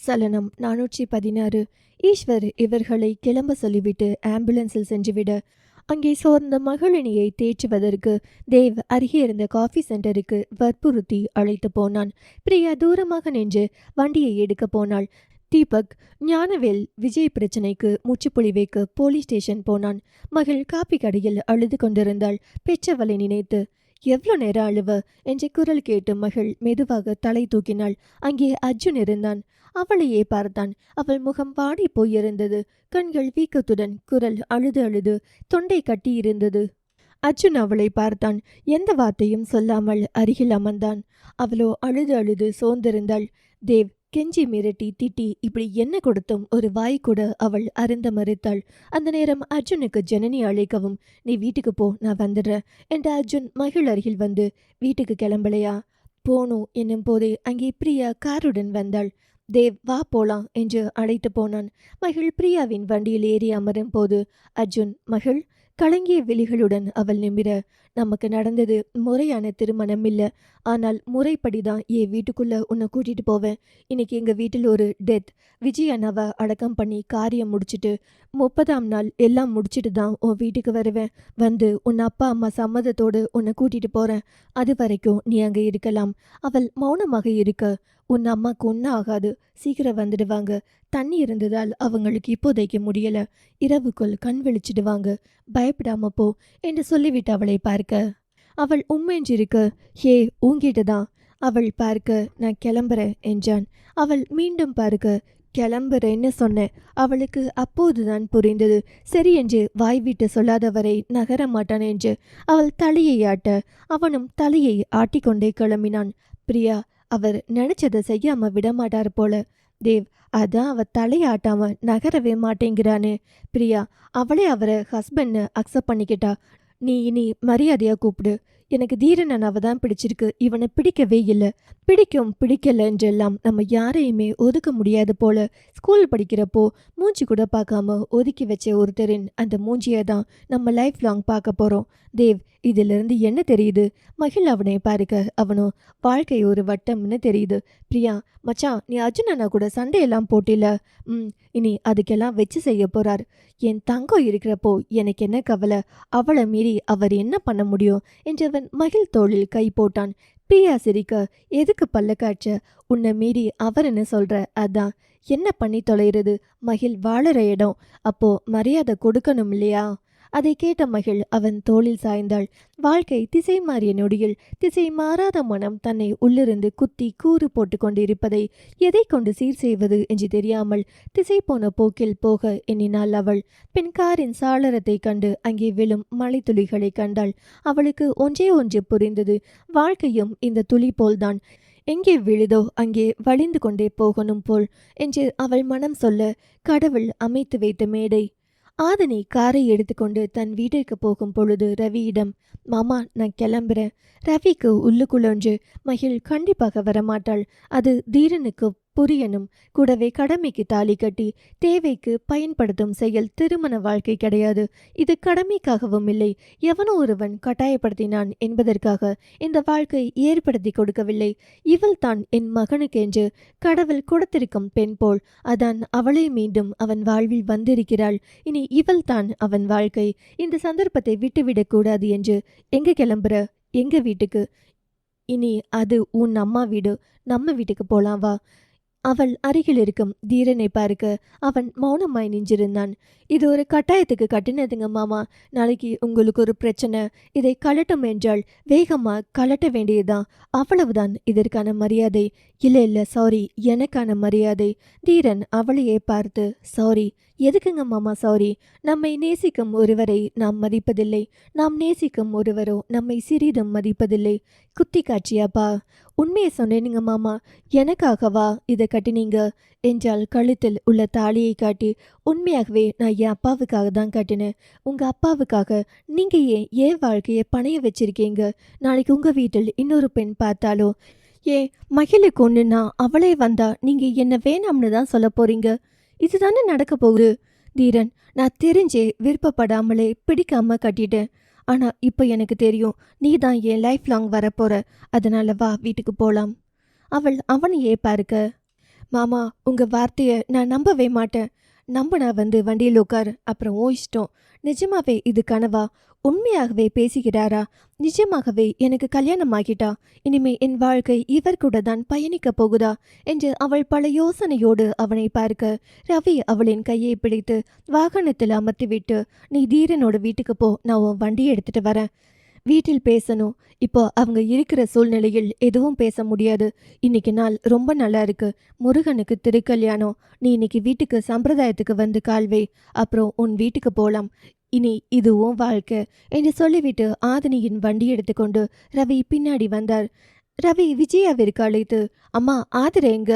சலனம் 416. ஈஸ்வர் இவர்களை கிளம்ப சொல்லிவிட்டு ஆம்புலன்ஸில் சென்றுவிட அங்கே சோர்ந்த மகளினியை தேற்றுவதற்கு தேவ் அருகே இருந்த காஃபி சென்டருக்கு வற்புறுத்தி அழைத்து போனான். பிரியா தூரமாக நின்று வண்டியை எடுக்க போனாள். தீபக் ஞானவேல் விஜய் பிரச்சனைக்கு முற்றுப்புள்ளி வைக்க போலீஸ் ஸ்டேஷன் போனான். மகள் காப்பி கடையில் அழுது கொண்டிருந்தாள். பெற்றவளை நினைத்து. எவ்வளோ நேரம் அழுவ என்ற குரல் கேட்டு மகள் மெதுவாக தலை தூக்கினாள். அங்கே அர்ஜுன் இருந்தான். அவளையே பார்த்தான். அவள் முகம் வாடி போயிருந்தது. கண்கள் வீக்கத்துடன் குரல் அழுது அழுது தொண்டை கட்டியிருந்தது. அர்ஜுன் அவளை பார்த்தான். எந்த வார்த்தையும் சொல்லாமல் அருகில் அமர்ந்தான். அவளோ அழுது அழுது சோர்ந்திருந்தாள். தேவ் கெஞ்சி மிரட்டி திட்டி இப்படி என்ன கொடுத்தும் ஒரு வாய் கூட அவள் அருந்த மறுத்தாள். அந்த நேரம் அர்ஜுனுக்கு ஜனனி அழைக்கவும், நீ வீட்டுக்கு போ, நான் வந்துடுறேன் என்ற அர்ஜுன் மகள் அருகில் வந்து, வீட்டுக்கு கிளம்பலையா? போனோம் என்னும் போதே அங்கே பிரியா காருடன் வந்தாள். தேவ் வா போலாம் என்று அழைத்து போனான். மகள் பிரியாவின் வண்டியில் ஏறி அமரும் போது அர்ஜுன் மகள் கலங்கிய விழிகளுடன் அவள் நிமிர, நமக்கு நடந்தது முறையான திருமணம் இல்லை, ஆனால் முறைப்படிதான் என் வீட்டுக்குள்ள உன்னை கூட்டிட்டு போவேன். இன்னைக்கு எங்க வீட்டில் ஒரு டெத். விஜய் அண்ணாவை அடக்கம் பண்ணி காரியம் முடிச்சுட்டு 30ஆம் நாள் எல்லாம் முடிச்சுட்டு தான் உன் வீட்டுக்கு வருவேன். வந்து உன் அப்பா அம்மா சம்மதத்தோடு உன்னை கூட்டிட்டு போறேன். அது வரைக்கும் நீ அங்கே இருக்கலாம். அவள் மௌனமாக இருக்க, உன் அம்மாக்கு ஒன்றும் ஆகாது, சீக்கிரம் வந்துடுவாங்க. தண்ணி இருந்ததால் அவங்களுக்கு இப்போதைக்கு முடியல. இரவுக்குள் கண் விழிச்சிடுவாங்க, பயப்படாம போ என்று சொல்லிவிட்டு அவளை பார்க்க அவள் உம்மென்றிருக்க, ஹே ஊங்கிட்டுதான். அவள் பார்க்க, நான் கிளம்புறேன் என்றான். அவள் மீண்டும் பார்க்க, கிளம்புறேன்னு சொன்னேன். அவளுக்கு அப்போதுதான் புரிந்தது. சரி என்று வாய்விட்டு சொல்லாதவரை நகர மாட்டான் என்று. அவள் தலையை ஆட்ட அவனும் தலையை ஆட்டிக்கொண்டே கிளம்பினான். பிரியா அவர் நினைச்சதை செய்யாம விடமாட்டார் போல. தேவ் அதான் அவ தலையாட்டாம நகரவே மாட்டேங்கிறானே. பிரியா அவளே அவரை ஹஸ்பண்ட்னு அக்செப்ட் பண்ணிக்கிட்டா. நீ இனி மரியாதையா கூப்பிடு. எனக்கு தீரன் அண்ணாவை தான் பிடிச்சிருக்கு, இவனை பிடிக்கவே இல்லை. பிடிக்கும் பிடிக்கல என்றெல்லாம் நம்ம யாரையுமே ஒதுக்க முடியாது போல. ஸ்கூல் படிக்கிறப்போ மூஞ்சி கூட பார்க்காம ஒதுக்கி வச்ச ஒருத்தரின் அந்த மூஞ்சியை தான் நம்ம லைஃப் லாங் பார்க்க போகிறோம். தேவ் இதிலிருந்து என்ன தெரியுது? மகிழ் அவனை பார்க்க அவனோ வாழ்க்கை ஒரு வட்டம்னு தெரியுது. பிரியா மச்சான், நீ அர்ஜுன் அண்ணா கூட சண்டையெல்லாம் போட்டில, இனி அதுக்கெல்லாம் வச்சு செய்ய போறார். என் தங்கம் இருக்கிறப்போ எனக்கு என்ன கவலை? அவளை மீறி அவர் என்ன பண்ண முடியும் என்றவன் மகிழ் தோளில் கை போட்டான். பிரியா சிரிக்க, எதுக்கு பல்ல காய்ச்ச? உன்னை மீறி அவருன்னு சொல்ற, அதான். என்ன பண்ணி தொலைகிறது? மகிழ் வாழற இடம், அப்போ மரியாதை கொடுக்கணும் இல்லையா? அதை கேட்ட மகிழ் அவன் தோளில் சாய்ந்தாள். வாழ்க்கை திசை மாறிய நொடியில் திசை மாறாத மனம் தன்னை உள்ளிருந்து குத்தி கூறு போட்டு கொண்டிருப்பதை எதை கொண்டு சீர் செய்வது என்று தெரியாமல் திசை போன போக்கில் போக எண்ணினாள் அவள். பின் காரின் சாளரத்தை கண்டு அங்கே விழும் மழை துளிகளை கண்டாள். அவளுக்கு ஒன்றே ஒன்று புரிந்தது. வாழ்க்கையும் இந்த துளி போல்தான். எங்கே விழுதோ அங்கே வழிந்து கொண்டே போகணும் போல் என்று அவள் மனம் சொல்ல, கடவுள் அமைத்து வைத்த மேடை. ஆதினி காரை எடுத்துக்கொண்டு தன் வீட்டிற்கு போகும் பொழுது ரவியிடம், மாமா நான் கிளம்புறேன். ரவிக்கு உள்ளுக்குள்ளொன்று, மகிழ் கண்டிப்பாக வரமாட்டாள், அது தீரனுக்கு புரியணும். கூடவே கடமைக்கு தாலி கட்டி தேவைக்கு பயன்படுத்தும் செயல் திருமண வாழ்க்கை கிடையாது. இது கடமைக்காகவும் இல்லை, எவனோ ஒருவன் கட்டாயப்படுத்தினான் என்பதற்காக இந்த வாழ்க்கை ஏற்படுத்தி கொடுக்கவில்லை. இவள் தான் என் மகனுக்கென்று கடவுள் கொடுத்திருக்கும் பெண் போல். அதான் அவளை மீண்டும் அவன் வாழ்வில் வந்திருக்கிறாள். இனி இவள் தான் அவன் வாழ்க்கை. இந்த சந்தர்ப்பத்தை விட்டுவிடக் கூடாது என்று. எங்க கிளம்புற? எங்க வீட்டுக்கு? இனி அது உன் அம்மா வீடு, நம்ம வீட்டுக்கு போலாம் வா. அவள் அருகில் இருக்கும் தீரனை பார்க்க அவன் மௌனமாய் நின்றிருந்தான். இது ஒரு கட்டாயத்துக்கு கட்டினதுங்க மாமா. நாளைக்கு உங்களுக்கு ஒரு பிரச்சனை, இதை கலட்டும் என்றால் வேகமா கலட்ட வேண்டியதுதான். அவ்வளவுதான் இதற்கான மரியாதை. இல்லை இல்லை சாரி, எனக்கான மரியாதை. தீரன் அவளையே பார்த்து, சாரி எதுக்குங்க மாமா சாரி? நம்மை நேசிக்கும் ஒருவரை நாம் மதிப்பதில்லை, நாம் நேசிக்கும் ஒருவரோ நம்மை சிறிதும் மதிப்பதில்லை. குத்தி காட்சியாப்பா? உண்மையை சொன்னேனுங்க மாமா. எனக்காகவா இதை கட்டினீங்க என்றால் கழுத்தில் உள்ள தாலியை காட்டி, உண்மையாகவே நான் என் அப்பாவுக்காக தான் கட்டினேன். உங்க அப்பாவுக்காக நீங்க ஏன் வாழ்க்கையை பணைய வச்சிருக்கீங்க? நாளைக்கு உங்க வீட்டில் இன்னொரு பெண் பார்த்தாலோ, ஏன் மகிழுக்கு ஒன்றுனா அவளே வந்தா நீங்க என்ன வேணாம்னு தான் சொல்ல போறீங்க? இதுதானே நடக்க போகுது. தீரன், நான் தெரிஞ்சே விருப்பப்படாமலே பிடிக்காம கட்டிட்டேன். ஆனா இப்போ எனக்கு தெரியும், நீ தான் என் லைஃப் லாங் வரப்போற. அதனால வா வீட்டுக்கு போலாம். அவள் அவனையே பார்க்க, மாமா, உங்க வார்த்தைய நான் நம்பவே மாட்டேன். நம்புனா வண்டியில் உட்காரு, அப்புறம் ஓ இஷ்டம். நிஜமாவே இது கனவா? உண்மையாகவே பேசுகிறாரா? நிஜமாகவே எனக்கு கல்யாணம் ஆகிட்டா இனிமே என் வாழ்க்கை இவர் கூட தான் பயணிக்கப் போகுதா என்று அவள் பல யோசனையோடு அவனை பார்க்க, ரவி அவளின் கையை பிடித்து வாகனத்தில் அமர்த்திவிட்டு, நீ தீரனோட வீட்டுக்கு போ, நான் உன் வண்டியை எடுத்துட்டு வரேன். வீட்டில் பேசணும். இப்போ அவங்க இருக்கிற சூழ்நிலையில் எதுவும் பேச முடியாது. இன்னைக்கு நாள் ரொம்ப நல்லா இருக்கு. முருகனுக்கு திருக்கல்யாணம். நீ இன்னைக்கு வீட்டுக்கு சம்பிரதாயத்துக்கு வந்து கால்வை. அப்புறம் உன் வீட்டுக்கு போலாம். இனி இது உன் வாழ்க்கை என்று சொல்லிவிட்டு ஆதினியின் வண்டி எடுத்துக்கொண்டு ரவி பின்னாடி வந்தார். ரவி விஜயாவிற்கு அழைத்து, அம்மா ஆதிர எங்க?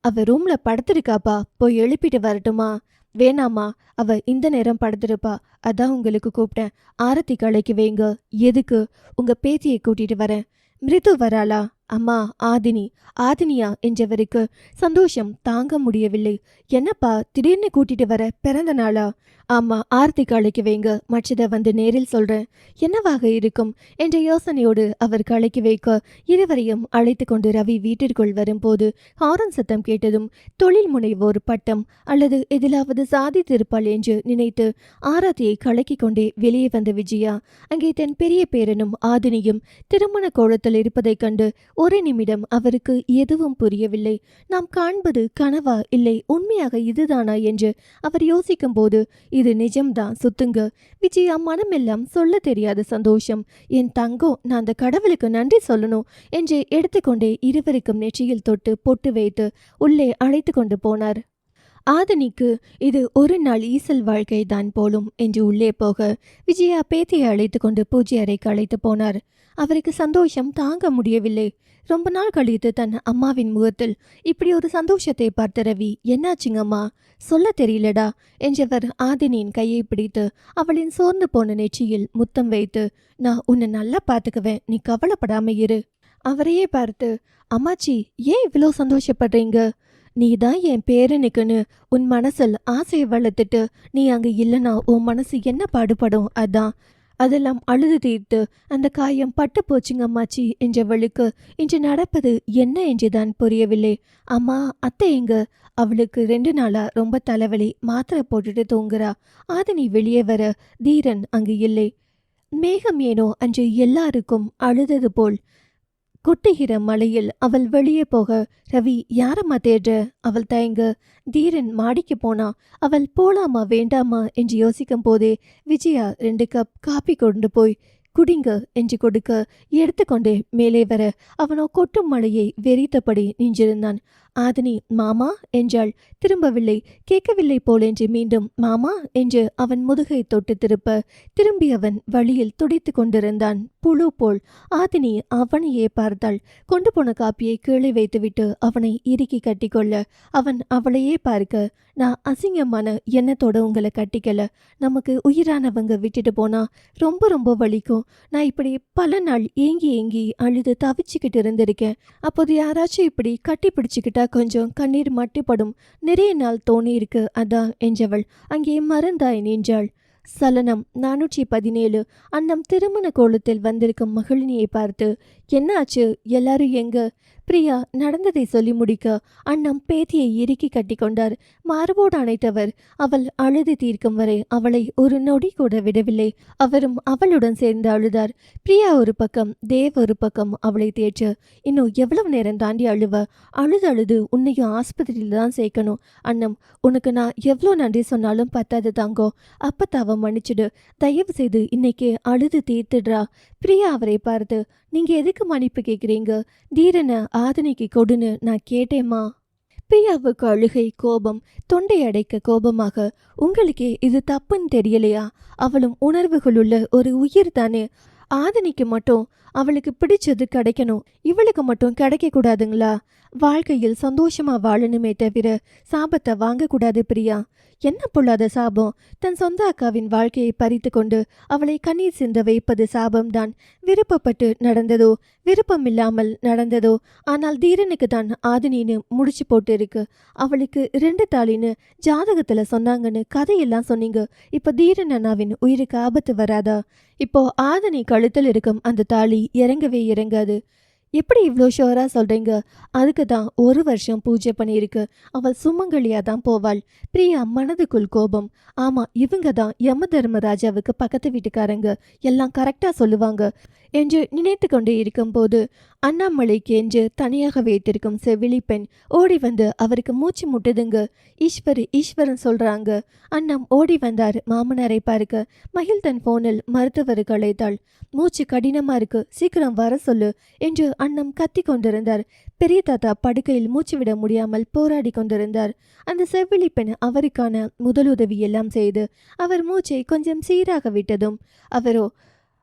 அவ ரூம்ல படுத்திருக்காப்பா, போய் எழுப்பிட்டு வரட்டுமா? வேணாமா, அவ இந்த நேரம் படுத்திருப்பா, அதான் உங்களுக்கு கூப்பிட்டேன். ஆரத்தி கலைக்கு வைங்க. எதுக்கு? உங்க பேத்தியை கூட்டிட்டு வரேன். மிருது வராளா? அம்மா ஆதினி. ஆதினியா என்றவருக்கு சந்தோஷம் தாங்க முடியவில்லை. என்னப்பா திடீர்னு கூட்டிட்டு வர? பிறந்த நாளா? ஆமா, ஆர்த்தி கலைக்கு வைங்க, மற்றதை நேரில் சொல்றேன். என்னவாக இருக்கும் என்ற யோசனையோடு அவர் கலைக்கு வைக்க இருவரையும் அழைத்து கொண்டு ரவி வீட்டிற்குள் வரும்போது ஹாரன் சத்தம் கேட்டதும் தொழில் முனைவோர் பட்டம் அல்லது எதிலாவது சாதித்திருப்பாள் என்று நினைத்து ஆராத்தியை கலக்கி கொண்டே வெளியே வந்த விஜயா அங்கே தன் பெரிய பேரனும் ஆதினியும் திருமண கோலத்தில் இருப்பதைக் கண்டு ஒரு நிமிடம் அவருக்கு எதுவும் புரியவில்லை. நாம் காண்பது கனவா இல்லை உண்மையாக இதுதானா என்று அவர் யோசிக்கும் போது, இது நிஜம்தான் சுத்துங்க. விஜயா மனமெல்லாம் சொல்ல தெரியாத சந்தோஷம். என் தங்கம், நான் அந்த கடவுளுக்கு நன்றி சொல்லணும் என்று எடுத்துக்கொண்டே இருவருக்கும் நெற்றியில் தொட்டு பொட்டு வைத்து உள்ளே அழைத்து கொண்டு போனார். ஆதினிக்கு இது ஒரு நாள் ஈசல் வாழ்க்கை தான் போலும் என்று உள்ளே போக விஜயா பேத்தியை அழைத்து கொண்டு பூஜை அறைக்கு அழைத்து போனார். அவருக்கு சந்தோஷம் தாங்க முடியவில்லை. ரொம்ப நாள் கழித்து தன் அம்மாவின் முகத்தில் இப்படி ஒரு சந்தோஷத்தை பார்த்த ரவி, என்னாச்சுங்கம்மா, சொல்ல தெரியலடா என்றவர் ஆதினியின் கையை பிடித்து அவளின் சோர்ந்து போன நெற்றியில் முத்தம் வைத்து, நான் உன்னை நல்லா பார்த்துக்குவேன், நீ கவலைப்படாம இரு. அவரையே பார்த்து, அம்மாச்சி ஏன் இவ்வளோ சந்தோஷப்படுறீங்க? நீ தான் என் பேரனுக்குன்னு உன் மனசில் ஆசையை வளர்த்துட்டு நீ அங்க இல்லைனா உன் மனசு என்ன பாடுபடும்? அதான் அதெல்லாம் அழுது தீர்த்து அந்த காயம் பட்டு போச்சுங்க அம்மாச்சி என்றவளுக்கு இன்று நடப்பது என்ன என்றுதான் புரியவில்லை. அம்மா, அத்தை எங்க? அவளுக்கு 2 நாளா ரொம்ப தலைவலி, மாத்திரை போட்டுட்டு தூங்குறா. ஆதினி வெளியே வர தீரன் அங்கு இல்லை. மேகம் ஏனோ அன்று எல்லாருக்கும் அழுதது போல் கொட்டுகிற மலையில் அவள் வெளியே போக, ரவி யாரம்மா தேடுற? அவள் தயங்க தீரன் மாடிக்கு போனா. அவள் போலாமா வேண்டாமா என்று யோசிக்கும் போதே விஜயா 2 கப் காப்பி கொண்டு போய் குடிங்க என்று கொடுக்க எடுத்துக்கொண்டே மேலே வர அவனோ கொட்டும் மழையை வெறித்தபடி நின்றிருந்தான். ஆதினி மாமா என்றாள். திரும்பவில்லை. கேட்கவில்லை போல் என்று மீண்டும் மாமா என்று அவன் முதுகை தொட்டு திருப்ப திரும்பி அவன் வழியில் துடித்து கொண்டிருந்தான் புழு போல். ஆதினி அவனையே பார்த்தாள். கொண்டு போன காப்பியை கீழே வைத்துவிட்டு அவனை இறுக்கி கட்டிக்கொள்ள அவன் அவளையே பார்க்க, நான் அசிங்கமான எண்ணத்தோட உங்களை கட்டிக்கல. நமக்கு உயிரானவங்க விட்டுட்டு போனா ரொம்ப ரொம்ப வலிக்கும். நான் இப்படி பல நாள் ஏங்கி ஏங்கி அழுது தவிச்சுக்கிட்டு இருந்திருக்கேன். அப்போது யாராச்சும் இப்படி கட்டி பிடிச்சுக்கிட்டா கொஞ்சம் கண்ணீர் மட்டிப்படும். நிறைய நாள் தோணி இருக்கு அதான் என்றவள் அங்கே மறந்தாய் நின்றாள். சலனம் 417. அன்னம் திருமண கோலத்தில் வந்திருக்கும் மகிழினியை பார்த்து, என்னாச்சு, எல்லாரும் எங்க? பிரியா நடந்ததை சொல்லி முடிக்க அண்ணம் பேத்தியை இறுக்கி கட்டி கொண்டார். மார்போடு அணைத்தவர் அவள் அழுது தீர்க்கும் வரை அவளை ஒரு நொடி கூட விடவில்லை. அவரும் அவளுடன் சேர்ந்து அழுதார். பிரியா ஒரு பக்கம், தேவ் ஒரு பக்கம் அவளை தேற்ற, இன்னும் எவ்வளவு நேரம் தாண்டி அழுவ? அழுது அழுது உன்னையும் ஆஸ்பத்திரியில் தான் சேர்க்கணும். அண்ணம், உனக்கு நான் எவ்வளோ நன்றி சொன்னாலும் பத்தாது தாங்கோ. அப்பத்தாவ மன்னிச்சுடு. தயவு செய்து இன்னைக்கு அழுது தீர்த்துடுறா. பிரியா அவரை பார்த்து, நீங்க எதுக்கு மன்னிப்பு கேட்குறீங்க? தீரனை ஆதினிக்கு கொடுன்னு நான் கேட்டேம்மா. பிரியாவுக்கு அழுகை, கோபம், தொண்டை அடைக்க கோபமாக, உங்களுக்கே இது தப்புன்னு தெரியலையா? அவளும் உணர்வுகளுள்ள ஒரு உயிர் தானே. ஆதினிக்கு மட்டும் அவளுக்கு பிடிச்சது கிடைக்கணும், இவளுக்கு மட்டும் கிடைக்க கூடாதுங்களா? வாழ்க்கையில் சந்தோஷமா வாழணுமே தவிர சாபத்தை வாங்கக்கூடாது பிரியா. என்ன பொல்லாத சாபம்? தன் சொந்த அக்காவின் வாழ்க்கையை பறித்து கொண்டு அவளை கண்ணீர் சிந்த வைப்பது சாபம்தான். விருப்பப்பட்டு நடந்ததோ விருப்பமில்லாமல் நடந்ததோ, ஆனால் தீரனுக்கு தான் ஆதினின்னு முடிச்சு போட்டு இருக்கு. அவளுக்கு 2 தாலின்னு ஜாதகத்துல சொன்னாங்கன்னு கதையெல்லாம் சொன்னீங்க. இப்ப தீரன் அண்ணாவின் உயிருக்கு ஆபத்து வராதா? இப்போ ஆதினி கழுத்தில் இருக்கும் அந்த தாலி இறங்கவே இறங்காது. எப்படி இவ்ளோ ஷுவரா சொல்றீங்க? அதுக்கு தான் 1 வருஷம் பூஜை பண்ணியிருக்கு. அவள் சுமங்கலியா தான் போவாள். பிரியா மனதுக்குள் கோபம். ஆமா, இவங்க தான் யம தர்மராஜாவுக்கு பக்கத்து வீட்டுக்காரங்க. எல்லாம் கரெக்ட்டா சொல்லுவாங்க என்று நினைத்து கொண்டே இருக்கும்போது, அண்ணாமலைக்கு என்று தனியாக வைத்திருக்கும் செவிலி பெண் ஓடி வந்து அவருக்கு மூச்சு முட்டுதுங்க. ஈஸ்வரன் சொல்றாங்க. அண்ணம் ஓடி வந்தார் மாமனாரை பார்க்க. மகிழ் தன் போனில் மருத்துவருக்கு அழைத்தாள். மூச்சு கடினமா இருக்கு, சீக்கிரம் வர சொல்லு என்று அண்ணம் கத்தி கொண்டிருந்தார். பெரிய தாத்தா படுக்கையில் மூச்சு விட முடியாமல் போராடி கொண்டிருந்தார். அந்த செவிலி பெண் அவருக்கான முதலுதவி எல்லாம் செய்து அவர் மூச்சை கொஞ்சம் சீராக விட்டதும் அவரோ,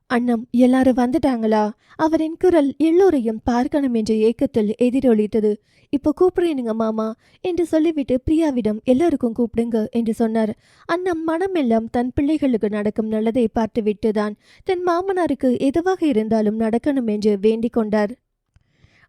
அண்ணம் எல்லாரும் வந்துட்டாங்களா? அவரின் குரல் எல்லோரையும் பார்க்கணும் என்ற ஏக்கத்தில் எதிரொலித்தது. இப்போ கூப்பிடுறேனுங்க மாமா என்று சொல்லிவிட்டு பிரியாவிடம் எல்லாருக்கும் கூப்பிடுங்க என்று சொன்னார். அண்ணம் மனமெல்லாம் தன் பிள்ளைகளுக்கு நடக்கும் நல்லதை பார்த்துவிட்டு தான் தன் மாமனாருக்கு எதுவாக இருந்தாலும் நடக்கணும் என்று வேண்டிக் கொண்டார்.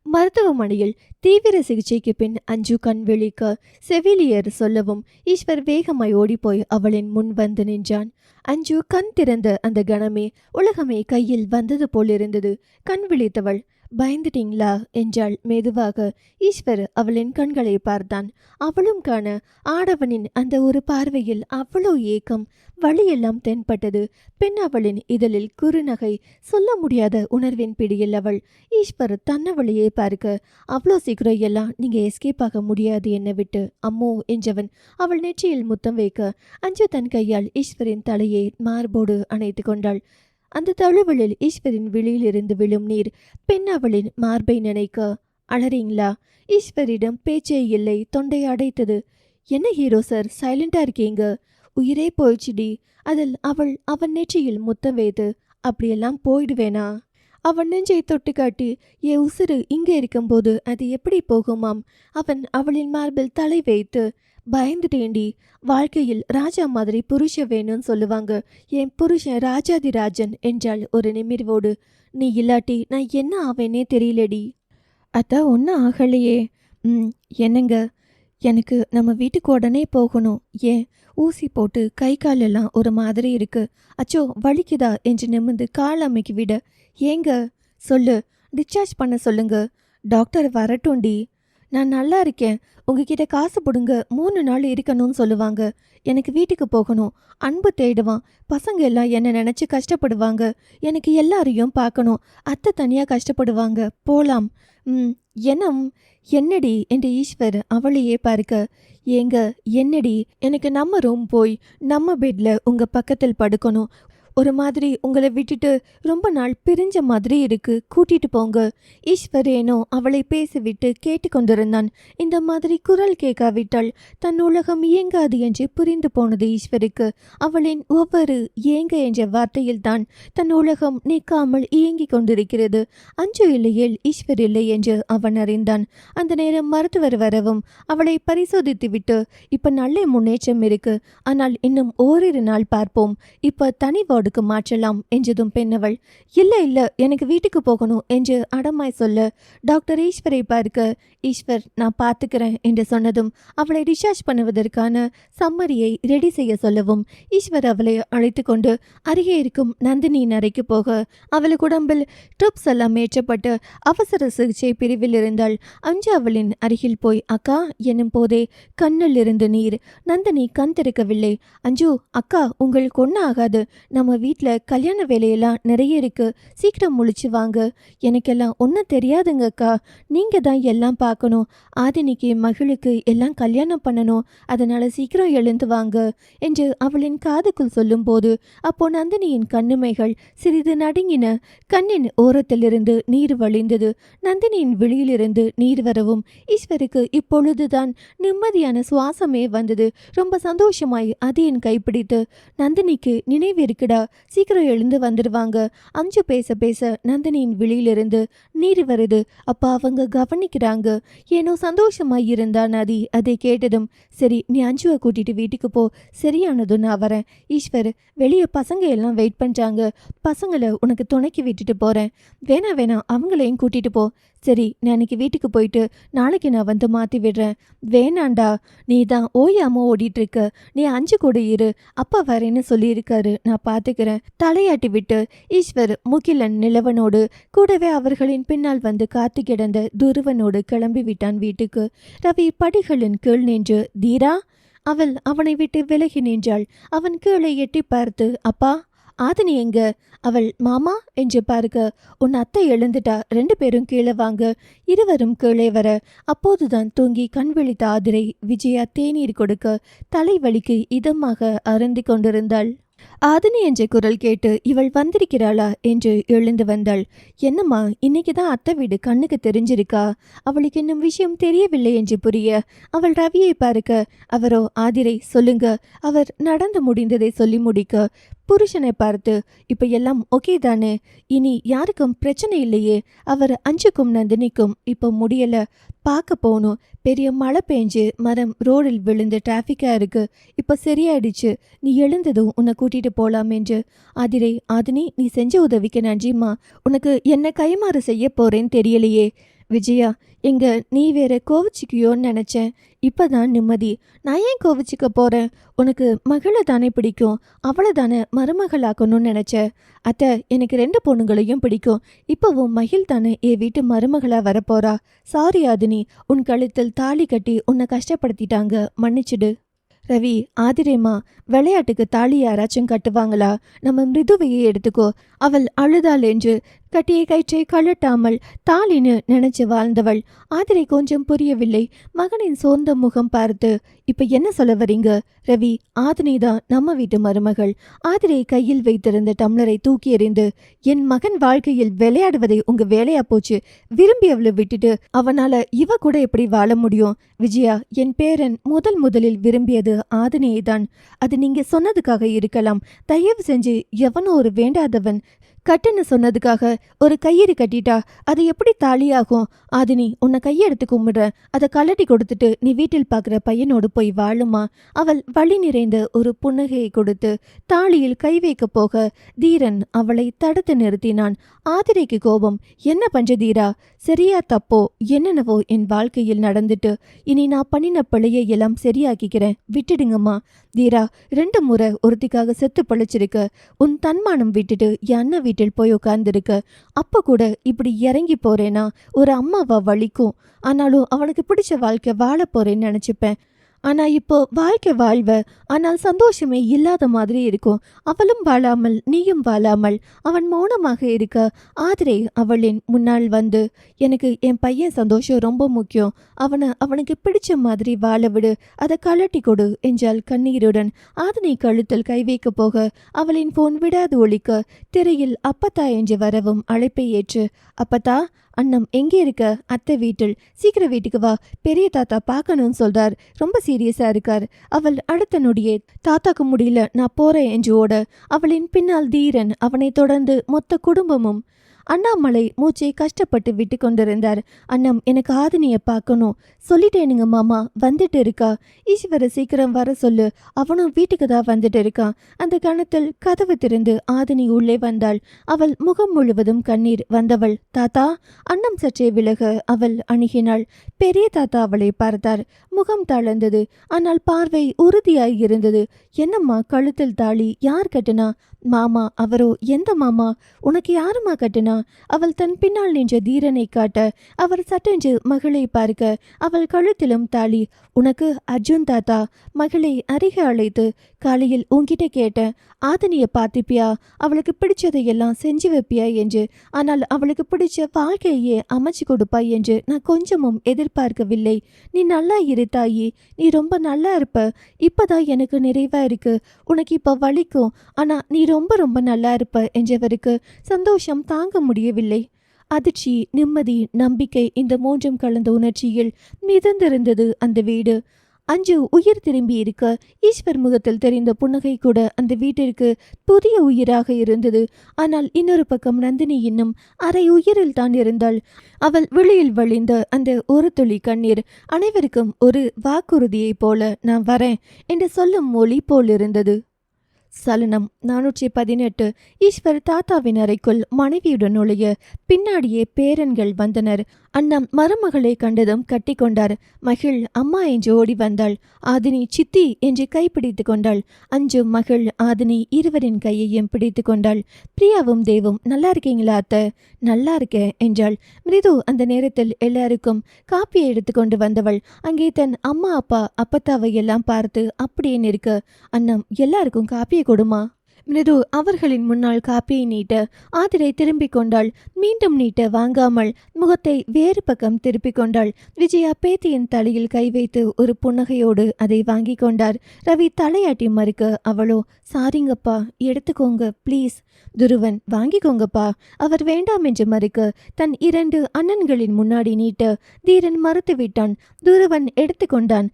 மருத்துவமனையில் தீவிர சிகிச்சைக்கு பின் அஞ்சு கண் விழிக்க செவிலியர் சொல்லவும் ஈஸ்வர் வேகமாய் ஓடிப்போய் அவளின் முன் வந்து நின்றான். அஞ்சு கண் திறந்த அந்த கணமே உலகமே கையில் வந்தது போலிருந்தது. கண் விழித்தவள், பயந்துட்டீங்களா என்றாள் மெதுவாக. ஈஸ்வர் அவளின் கண்களை பார்த்தான். அவளும் காண ஆடவனின் அந்த ஒரு பார்வையில் அவ்வளோ ஏக்கம், வழியெல்லாம் தென்பட்டது. பெண் அவளின் இதழில் குறுநகை, சொல்ல முடியாத உணர்வின் பிடியில் அவள். ஈஸ்வர் தன்னவளையே பார்க்க, அவ்வளோ சீக்கிரம் எல்லாம் நீங்க எஸ்கேப் ஆக முடியாது என்னை விட்டு அம்மோ என்றவன் அவள் நெற்றியில் முத்தம் வைக்க அஞ்சு தன் கையால் ஈஸ்வரின் தலையை மார்போடு அணைத்து கொண்டாள். அந்த தழுவலில் ஈஸ்வரின் விழியிலிருந்து விழும் நீர் பெண் அவளின் மார்பை நினைக்க, அழறீங்களா? ஈஸ்வரிடம் பேச்சே இல்லை, தொண்டை அடைத்தது. என்ன ஹீரோ சார் சைலண்டா இருக்கீங்க? உயிரே போயிடுச்சுடி. அதில் அவன் நெற்றியில் முத்தம் வைத்து, அப்படியெல்லாம் போயிடுவேனா? அவன் நெஞ்சை தொட்டு காட்டி, என் உசுறு இங்கே இருக்கும்போது அது எப்படி போகுமாம்? அவன் அவளின் மார்பில் தலை வைத்து, பயந்துட்டேண்டி. வாழ்க்கையில் ராஜா மாதிரி புருஷன் வேணும்னு சொல்லுவாங்க. என் புருஷன் ராஜாதி ராஜன் என்றாள் ஒரு நிமிர்வோடு. நீ இல்லாட்டி நான் என்ன ஆவேனே தெரியலடி. அதான் ஒன்றும் ஆகலையே. என்னங்க, எனக்கு நம்ம வீட்டுக்கு உடனே போகணும். ஏன் ஊசி போட்டு கை காலெல்லாம் ஒரு மாதிரி இருக்கு. அச்சோ வலிக்குதா என்று நிமிர்ந்து கால் அமைக்கி விட, ஏங்க சொல்லு, டிஸ்சார்ஜ் பண்ண சொல்லுங்க. டாக்டர் வரட்டும்டி. நான் நல்லா இருக்கேன். உங்ககிட்ட காசு போடுங்க, 3 நாள் இருக்கணும்னு சொல்லுவாங்க. எனக்கு வீட்டுக்கு போகணும். அன்பு தேடுவான். பசங்க எல்லாம் என்ன நினச்சி கஷ்டப்படுவாங்க. எனக்கு எல்லாரையும் பார்க்கணும். அத்தை தனியாக கஷ்டப்படுவாங்க. போலாம். என்னடி என்று ஈஸ்வர் அவளையே பார்க்க, ஏங்க என்னடி, எனக்கு நம்ம ரூம் போய் நம்ம பெட்ல உங்க பக்கத்தில் படுக்கணும். ஒரு மாதிரி உங்களை விட்டுட்டு ரொம்ப நாள் பிரிஞ்ச மாதிரி இருக்கு, கூட்டிட்டு போங்க. ஈஸ்வர் ஏனோ அவளை பேசிவிட்டு கேட்டுக்கொண்டிருந்தான். இந்த மாதிரி குரல் கேட்காவிட்டால் தன் உலகம் இயங்காது என்று புரிந்து போனது ஈஸ்வருக்கு. அவளின் ஒவ்வொரு ஏங்க என்ற வார்த்தையில் தான் தன் உலகம் நீக்காமல் இயங்கிக் கொண்டிருக்கிறது. அஞ்சு இல்லையேல் ஈஸ்வர் இல்லை என்று அவன் அறிந்தான். அந்த நேரம் மருத்துவர் வரவும் அவளை பரிசோதித்துவிட்டு, இப்ப நல்ல முன்னேற்றம் இருக்கு, ஆனால் இன்னும் ஓரிரு நாள் பார்ப்போம், இப்ப தனி வார்டுக்கு மாற்றலாம் என்றதும் பெண்ணவள், இல்ல எனக்கு வீட்டுக்கு போகணும் என்று அடமாய் சொல்ல டாக்டர் ஈஸ்வரை பார்க்க, ஈஸ்வர் நான் பார்த்துக்கிறேன் என்று சொன்னதும் அவளை டிஸ்சார்ஜ் பண்ணுவதற்கான சம்மரியை ரெடி செய்ய சொல்லவும் ஈஸ்வர் அவளை அழைத்து கொண்டு அருகே இருக்கும் நந்தினியின் அறைக்கு போக அவளுக்கு உடம்பில் ட்ரிப்ஸ் எல்லாம் ஏற்றப்பட்டு அவசர சிகிச்சை பிரிவில் இருந்தால் அஞ்சு அவளின் அருகில் போய் அக்கா என்னும் போதே கண்ணில் இருந்து நீர். நந்தினி கண் திறக்கவில்லை. அஞ்சு அக்கா, உங்களுக்கு ஒன்றும் ஆகாது. நம்ம வீட்டில் கல்யாண வேலையெல்லாம் நிறைய இருக்கு, சீக்கிரம் முழிச்சு வாங்க. எனக்கெல்லாம் ஒன்றும் தெரியாதுங்க அக்கா, நீங்கள் தான் எல்லாம் பார்க்கணும். ஆதினிக்கு மகளுக்கு எல்லாம் கல்யாணம் பண்ணணும், அதனால சீக்கிரம் எழுந்து வாங்க என்று அவளின் காதுக்குள் சொல்லும்போது அப்போ நந்தினியின் கண்ணுமைகள் சிறிது நடுங்கின. கண்ணின் ஓரத்திலிருந்து நீர் வழிந்தது. நந்தினியின் விழியிலிருந்து நீர் வரவும் ஈஸ்வருக்கு இப்பொழுதுதான் நிம்மதியான சுவாசமே வந்தது. ரொம்ப சந்தோஷமாய் அதியின் கைப்பிடித்து, நந்தினிக்கு நினைவு இருக்குடா, சீக்கிரம் எழுந்து வந்துடுவாங்க. அஞ்சு பேச பேச நந்தினியின் விழியிலிருந்து நீர் வருது. அப்பா அவங்க கவனிக்கிறாங்க. ஏனோ சந்தோஷமாய் இருந்தான் நதி. அதை கேட்டதும், சரி நீ அஞ்சுவை கூட்டிட்டு வீட்டுக்கு போ, சரியானது நான் வரேன். ஈஸ்வர், வெளியே பசங்க எல்லாம் வெயிட் பண்றாங்க, பசங்களை உனக்கு துணைக்கி விட்டுட்டு போறேன். வேணாம் அவங்களையும் கூட்டிட்டு போ. சரி, நான் இன்னைக்கு வீட்டுக்கு போயிட்டு நாளைக்கு நான் வந்து மாத்தி விடுறேன். வேணாண்டா, நீ தான் ஓயாம ஓடிட்டு இருக்க. நீ 5 கூட இரு. அப்பா வரேன்னு சொல்லியிருக்காரு, நான் பாத்துக்கிறேன். தலையாட்டி விட்டு ஈஸ்வர் முகிலன் நிலவனோடு கூடவே அவர்களின் பின்னால் வந்து காத்து கிடந்த துருவனோடு கிளம்பி விட்டான் வீட்டுக்கு. ரவி படிகளின் கீழ் நின்று தீரா, அவள் அவனை விட்டு விலகி நின்றாள். அவன் கீழே எட்டி பார்த்து, அப்பா ஆதினி எங்க? அவள் மாமா என்று பார்க்க, உன் அத்தை எழுந்துட்டா, 2 பேரும் கீழே வாங்க. இருவரும் கீழே வர, அப்போதுதான் தூங்கி கண் விழித்த ஆதிரை விஜயா தேநீர் கொடுக்க தலைவலிக்கு இதமாக அருந்தி கொண்டிருந்தாள். ஆதினி என்ற குரல் கேட்டு இவள் வந்திருக்கிறாளா என்று எழுந்து வந்தாள். என்னம்மா, இன்னைக்குதான் அத்தை வீடு கண்ணுக்கு தெரிஞ்சிருக்கா? அவளுக்கு இன்னும் விஷயம் தெரியவில்லை என்று புரிய அவள் ரவியை பார்க்க, அவரோ ஆதிரை சொல்லுங்க. அவர் நடந்து முடிந்ததை சொல்லி முடிக்க புருஷனை பார்த்து, இப்ப எல்லாம் ஓகே தானே? இனி யாருக்கும் பிரச்சனை இல்லையே? அவர் அஞ்சுக்கும் நந்தினிக்கும் இப்போ முடியல. பார்க்க போகணும். பெரிய மழை பெஞ்சு மரம் ரோடில் விழுந்து டிராஃபிக்கா இருக்கு. இப்ப சரியாயிடுச்சு. நீ எழுந்ததும் உன்னை கூட்டிட்டு போலாம் என்று. ஆதிரை, ஆதினி, நீ செஞ்ச உதவிக்கு நன்றிம்மா. உனக்கு என்ன கைமாறு செய்ய போறேன்னு தெரியலையே. விஜயா, எங்க நீ வேற கோவிச்சுக்கியோன்னு நினைச்சேன். இப்பதான் நிம்மதி. நான் ஏன் கோவிச்சுக்க போறேன்? உனக்கு மகளை தானே பிடிக்கும், அவளை தானே மருமகளாக்கணும்னு நினைச்ச. அத்தை, எனக்கு 2 பொண்ணுங்களையும் பிடிக்கும். இப்பவும் மகிழ் தானே என் வீட்டு மருமகளா வரப்போறா. சாரி ஆதினி, உன் கழுத்தில் தாலி கட்டி உன்னை கஷ்டப்படுத்திட்டாங்க, மன்னிச்சிடு. ரவி, ஆதிரேம்மா, விளையாட்டுக்கு தாலி யாராச்சும் கட்டுவாங்களா? நம்ம மிருதுவையே எடுத்துக்கோ. அவள் அழுதாள் என்று கட்டிய கயிற்றை கழட்டாமல் தாலின்னு நினைச்சு வாழ்ந்தவள். ஆதிரை கொஞ்சம் புரியவில்லை. மகனின் சோர்ந்த முகம் பார்த்து, இப்ப என்ன சொல்ல வரீங்க? ரவி, ஆதினி தான் நம்ம வீட்டு மருமகள். ஆதிரை கையில் வைத்திருந்த டம்ளரை தூக்கி எறிந்து, என் மகன் வாழ்க்கையில் விளையாடுவதை உங்க வேலையா போச்சு. விரும்பி அவளை விட்டுட்டு அவனால இவ கூட எப்படி வாழ முடியும்? விஜயா, என் பேரன் முதலில் விரும்பியது ஆதினியை தான். அது நீங்க சொன்னதுக்காக இருக்கலாம். தயவு செஞ்சு எவனோ ஒரு வேண்டாதவன் கட்டுன்னு சொன்னதுக்காக ஒரு கயிறு கட்டிட்டா அது எப்படி தாலியாகும்? ஆதினி, உன்னை கையெடுத்து கும்பிடுற. அதை கலட்டி கொடுத்துட்டு நீ வீட்டில் பார்க்குற பையனோடு போய் வாழுமா. அவள் வழி நிறைந்த ஒரு புன்னகையை கொடுத்து தாலியில் கை வைக்க போக தீரன் அவளை தடுத்து நிறுத்தினான். ஆதிரைக்கு கோபம். என்ன பஞ்ச தீரா? சரியா தப்போ என்னென்னவோ என் வாழ்க்கையில் நடந்துட்டு இனி நான் பண்ணின பிழையை எல்லாம் சரியாக்கிக்கிறேன், விட்டுடுங்கம்மா. தீரா, 2 முறை ஒருத்திக்காக செத்து பழிச்சிருக்க. உன் தன்மானம் விட்டுட்டு என் அண்ணன் வீட்டில் போய் உட்கார்ந்துருக்க. அப்ப கூட இப்படி இறங்கி போறேனா ஒரு அம்மாவா வலிக்கும். ஆனாலும் அவனுக்கு பிடிச்ச வாழ்க்கை வாழ போறேன்னு நினைச்சுப்பேன். ஆனா இப்போ வாழ்க்கை வாழ்வ, ஆனால் சந்தோஷமே இல்லாத மாதிரி இருக்கும். அவளும் வாழாமல் நீயும் வாழாமல் அவன் மௌனமாக இருக்க ஆதிரை அவளின் முன்னால் வந்து, எனக்கு என் பையன் சந்தோஷம் ரொம்ப முக்கியம். அவனுக்கு பிடிச்ச மாதிரி வாழ விடு, அதை கலட்டி கொடு என்றாள் கண்ணீருடன். ஆதினை கழுத்தில் கை வைக்க போக அவளின் போன் விடாது ஒலிக்க திரையில் அப்பத்தா என்று வரவும் அழைப்பை ஏற்று, அப்பத்தா, அண்ணம் எங்கே இருக்க? அத்தை வீட்டில். சீக்கிரம் வீட்டுக்கு வா, பெரிய தாத்தா பார்க்கணும்னு சொல்றார், ரொம்ப சீரியஸா இருக்கார். அவள் அடுத்த நொடியே, தாத்தாக்கு முடியல, நான் போறேன் என்று ஓட அவளின் பின்னால் தீரன், அவனை தொடர்ந்து மொத்த குடும்பமும். அண்ணாமலை மூச்சை கஷ்டப்பட்டு விட்டு கொண்டிருந்தார். அண்ணம், எனக்கு ஆதினியை பார்க்கணும். சொல்லிட்டேனுங்க மாமா, வந்துட்டு இருக்கா. ஈஸ்வர சீக்கிரம் வர சொல்லு, அவனும் வீட்டுக்கு தான் வந்துட்டு இருக்கான். அந்த கணத்தில் கதவு திறந்து ஆதினி உள்ளே வந்தாள். அவள் முகம் முழுவதும் கண்ணீர் வந்தவள். தாத்தா. அண்ணம் சற்றே விலக அவள் அணுகினாள். பெரிய தாத்தா அவளை பார்த்தார். முகம் தளர்ந்தது, ஆனால் பார்வை உறுதியாய் இருந்தது. என்னம்மா, கழுத்தில் தாலி யார் கட்டுனா? மாமா. அவரோ? எந்த மாமா? உனக்கு யாருமா கட்டுனா? அவள் தன் பின்னால் நின்ற தீரனை காட்ட அவர் சட்டென்று மகளை பார்க்க அவள் கழுத்திலும் தாலி. உனக்கு அர்ஜுன் தாத்தா. மகளை அருக அழைத்து, காலையில் உன்கிட்ட கேட்டேன், ஆதினியை பார்த்துப்பியா, அவளுக்கு பிடிச்சதையெல்லாம் செஞ்சு வைப்பியா என்று. ஆனால் அவளுக்கு பிடிச்ச வாழ்க்கையே அமைச்சு கொடுப்பாய் என்று நான் கொஞ்சமும் எதிர்பார்க்கவில்லை. நீ நல்லா இரு தாயி, நீ ரொம்ப நல்லா இருப்ப. இப்பதான் எனக்கு நிறைவா இருக்கு. உனக்கு இப்ப வலிக்கும், ஆனா நீ ரொம்ப ரொம்ப நல்லா இருப்ப என்றவருக்கு சந்தோஷம் தாங்க முடியவில்லை. அதிர்ச்சி, நிம்மதி, நம்பிக்கை, இந்த 3ம் கலந்த உணர்ச்சியில் மிதந்திருந்தது அந்த வீடு. அஞ்சு உயிர் திரும்பி இருக்க ஈஸ்வர் முகத்தில் தெரிந்த புன்னகை கூட அந்த வீட்டிற்கு புதிய உயிராக இருந்தது. ஆனால் இன்னொரு பக்கம் நந்தினி இன்னும் அரை உயிரில் தான் இருந்தாள். அவள் வெளியில் வழிந்த அந்த ஒரு துளி கண்ணீர் அனைவருக்கும் ஒரு வாக்குறுதியைப் போல நான் வரேன் என்று சொல்லும் மொழி போல் இருந்தது. சலனம் 418. ஈஸ்வர் தாத்தாவின் அறைக்குள் மனைவியுடன் நுழைய பின்னாடியே பேரன்கள் வந்தனர். அண்ணம் மருமகளை கண்டதும் கட்டி கொண்டார். மகிழ் அம்மா என்று ஓடி வந்தாள். ஆதினி சித்தி என்று கைப்பிடித்து கொண்டாள். அஞ்சு மகள் ஆதினி இருவரின் கையையும் பிடித்து கொண்டாள். பிரியாவும் தேவும் நல்லா இருக்கீங்களா அத்தை? நல்லா இருக்கேன் என்றாள். மிருது அந்த நேரத்தில் எல்லாருக்கும் காப்பியை எடுத்து கொண்டு வந்தவள் அங்கே தன் அம்மா அப்பா அப்பத்தாவை எல்லாம் பார்த்து அப்படியே நிற்க, அண்ணம் எல்லாருக்கும் காப்பியை கொடுமா. மிருது அவர்களின் முன்னால் காப்பியை நீட்ட ஆதிரை திரும்பிக் கொண்டாள். மீண்டும் நீட்ட வாங்காமல் முகத்தை வேறு பக்கம் திருப்பிக் கொண்டாள். விஜயா பேத்தியின் தலையில் கை வைத்து ஒரு புன்னகையோடு அதை வாங்கி கொண்டார். ரவி தலையாட்டி மறுக்க அவளோ சாரிங்கப்பா எடுத்துக்கோங்க ப்ளீஸ். துருவன் வாங்கிக்கோங்கப்பா. அவர் வேண்டாம் என்று மறுக்க தன் 2 அண்ணன்களின் முன்னாடி நீட்ட தீரன் மறுத்து விட்டான். துருவன் எடுத்துக்கொண்டான்.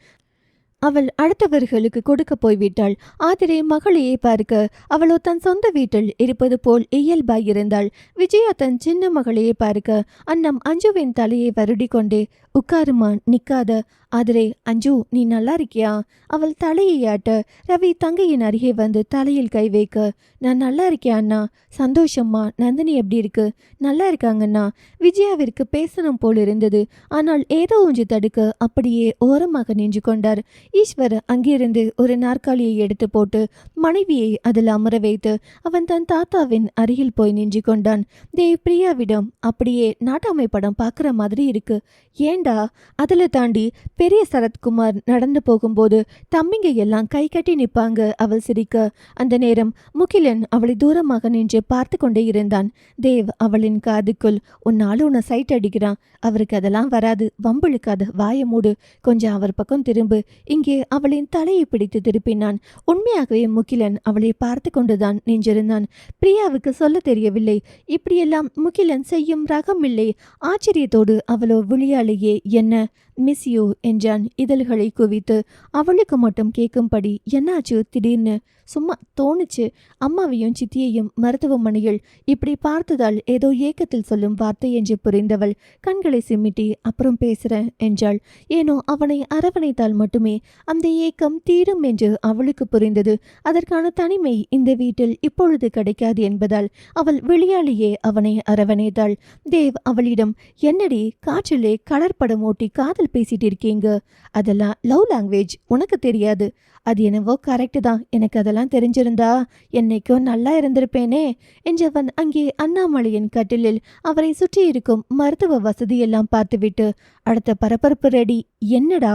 அவள் அடுத்தவர்களுக்கு கொடுக்க போய்விட்டாள். ஆதிரை மகளையே பார்க்க அவளோ தன் சொந்த வீட்டில் இருப்பது போல் இயல்பாயிருந்தாள். விஜயா தன் சின்ன மகளையே பார்க்க அண்ணம் அஞ்சுவின் தலையை வருடி கொண்டே உட்காருமா நிக்காத. ஆதிரை அஞ்சு நீ நல்லா இருக்கியா? அவள் தலையை ஆட்ட ரவி தங்கையின் அருகே வந்து தலையில் கை வைக்க நான் நல்லா இருக்கேன் அண்ணா. சந்தோஷம்மா. நந்தினி எப்படி இருக்கு? நல்லா இருக்காங்கண்ணா. விஜயாவிற்கு பேசணும் போல் இருந்தது. ஆனால் ஏதோ ஒன்று தடுக்க அப்படியே ஓரமாக நின்று கொண்டார். ஈஸ்வர் அங்கிருந்து ஒரு நாற்காலியை எடுத்து போட்டு மனைவியை அதில் அமர வைத்து அவன் தன் தாத்தாவின் அருகில் போய் நின்று கொண்டான். தேவ் பிரியாவிடம் அப்படியே நாட்டாமை படம் பார்க்குற மாதிரி இருக்கு. ஏண்டா? அதில் தாண்டி பெரிய சரத்குமார் நடந்து போகும்போது தம்பிங்க எல்லாம் கை கட்டி நிற்பாங்க. அவள் சிரிக்க அந்த நேரம் முகிலன் அவளை தூரமாக நின்று பார்த்து கொண்டே இருந்தான். தேவ் அவளின் காதுக்குள் உன்னால உன்னை சைட் அடிக்கிறான். அவருக்கு அதெல்லாம் வராது. வம்பிழுக்காத. வாய மூடு. கொஞ்சம் அவர் பக்கம் திரும்பு. இங்கே அவளின் தலையை பிடித்து திருப்பினான். உண்மையாகவே முகிலன் அவளை பார்த்து கொண்டுதான் நின்றிருந்தான். பிரியாவுக்கு சொல்ல தெரியவில்லை. இப்படியெல்லாம் முகிலன் செய்யும் ரகம் இல்லை. ஆச்சரியத்தோடு அவளோ விழியாலேயே என்ன மிஸ் யூ என்றான் இதழ்களை குவித்து. அவளுக்கு மட்டும் கேட்கும்படி என்னாச்சு திடீர்னு? சும்மா தோணுச்சு. அம்மாவையும் சித்தியையும் மருத்துவமனையில் இப்படி பார்த்ததால் ஏதோ ஏக்கத்தில் சொல்லும் வார்த்தை என்று புரிந்தவள் கண்களை சிமிட்டி அப்புறம் பேசுறேன் என்றாள். ஏனோ அவனை அரவணைத்தால் மட்டுமே அந்த ஏக்கம் தீரும் என்று அவளுக்கு புரிந்தது. அதற்கான தனிமை இந்த வீட்டில் இப்பொழுது கிடைக்காது என்பதால் அவள் வெளியாலேயே அவனை அரவணைத்தாள். தேவ் அவளிடம் என்னடி காற்றிலே கலர் படம் ஓட்டி காதல் பேசிட்டு இருக்கீங்க? அதெல்லாம் லவ் லாங்குவேஜ். உனக்கு தெரியாது. அது என்னவோ கரெக்டு தான். எனக்கு அதெல்லாம் தெரிஞ்சிருந்தா என்னைக்கும் நல்லா இருந்திருப்பேனே என்றவன் அங்கே அண்ணாமலையின் கட்டிலில் அவரை சுற்றி இருக்கும் மருத்துவ வசதியெல்லாம் பார்த்துவிட்டு அடுத்த பரபரப்பு ரெடி. என்னடா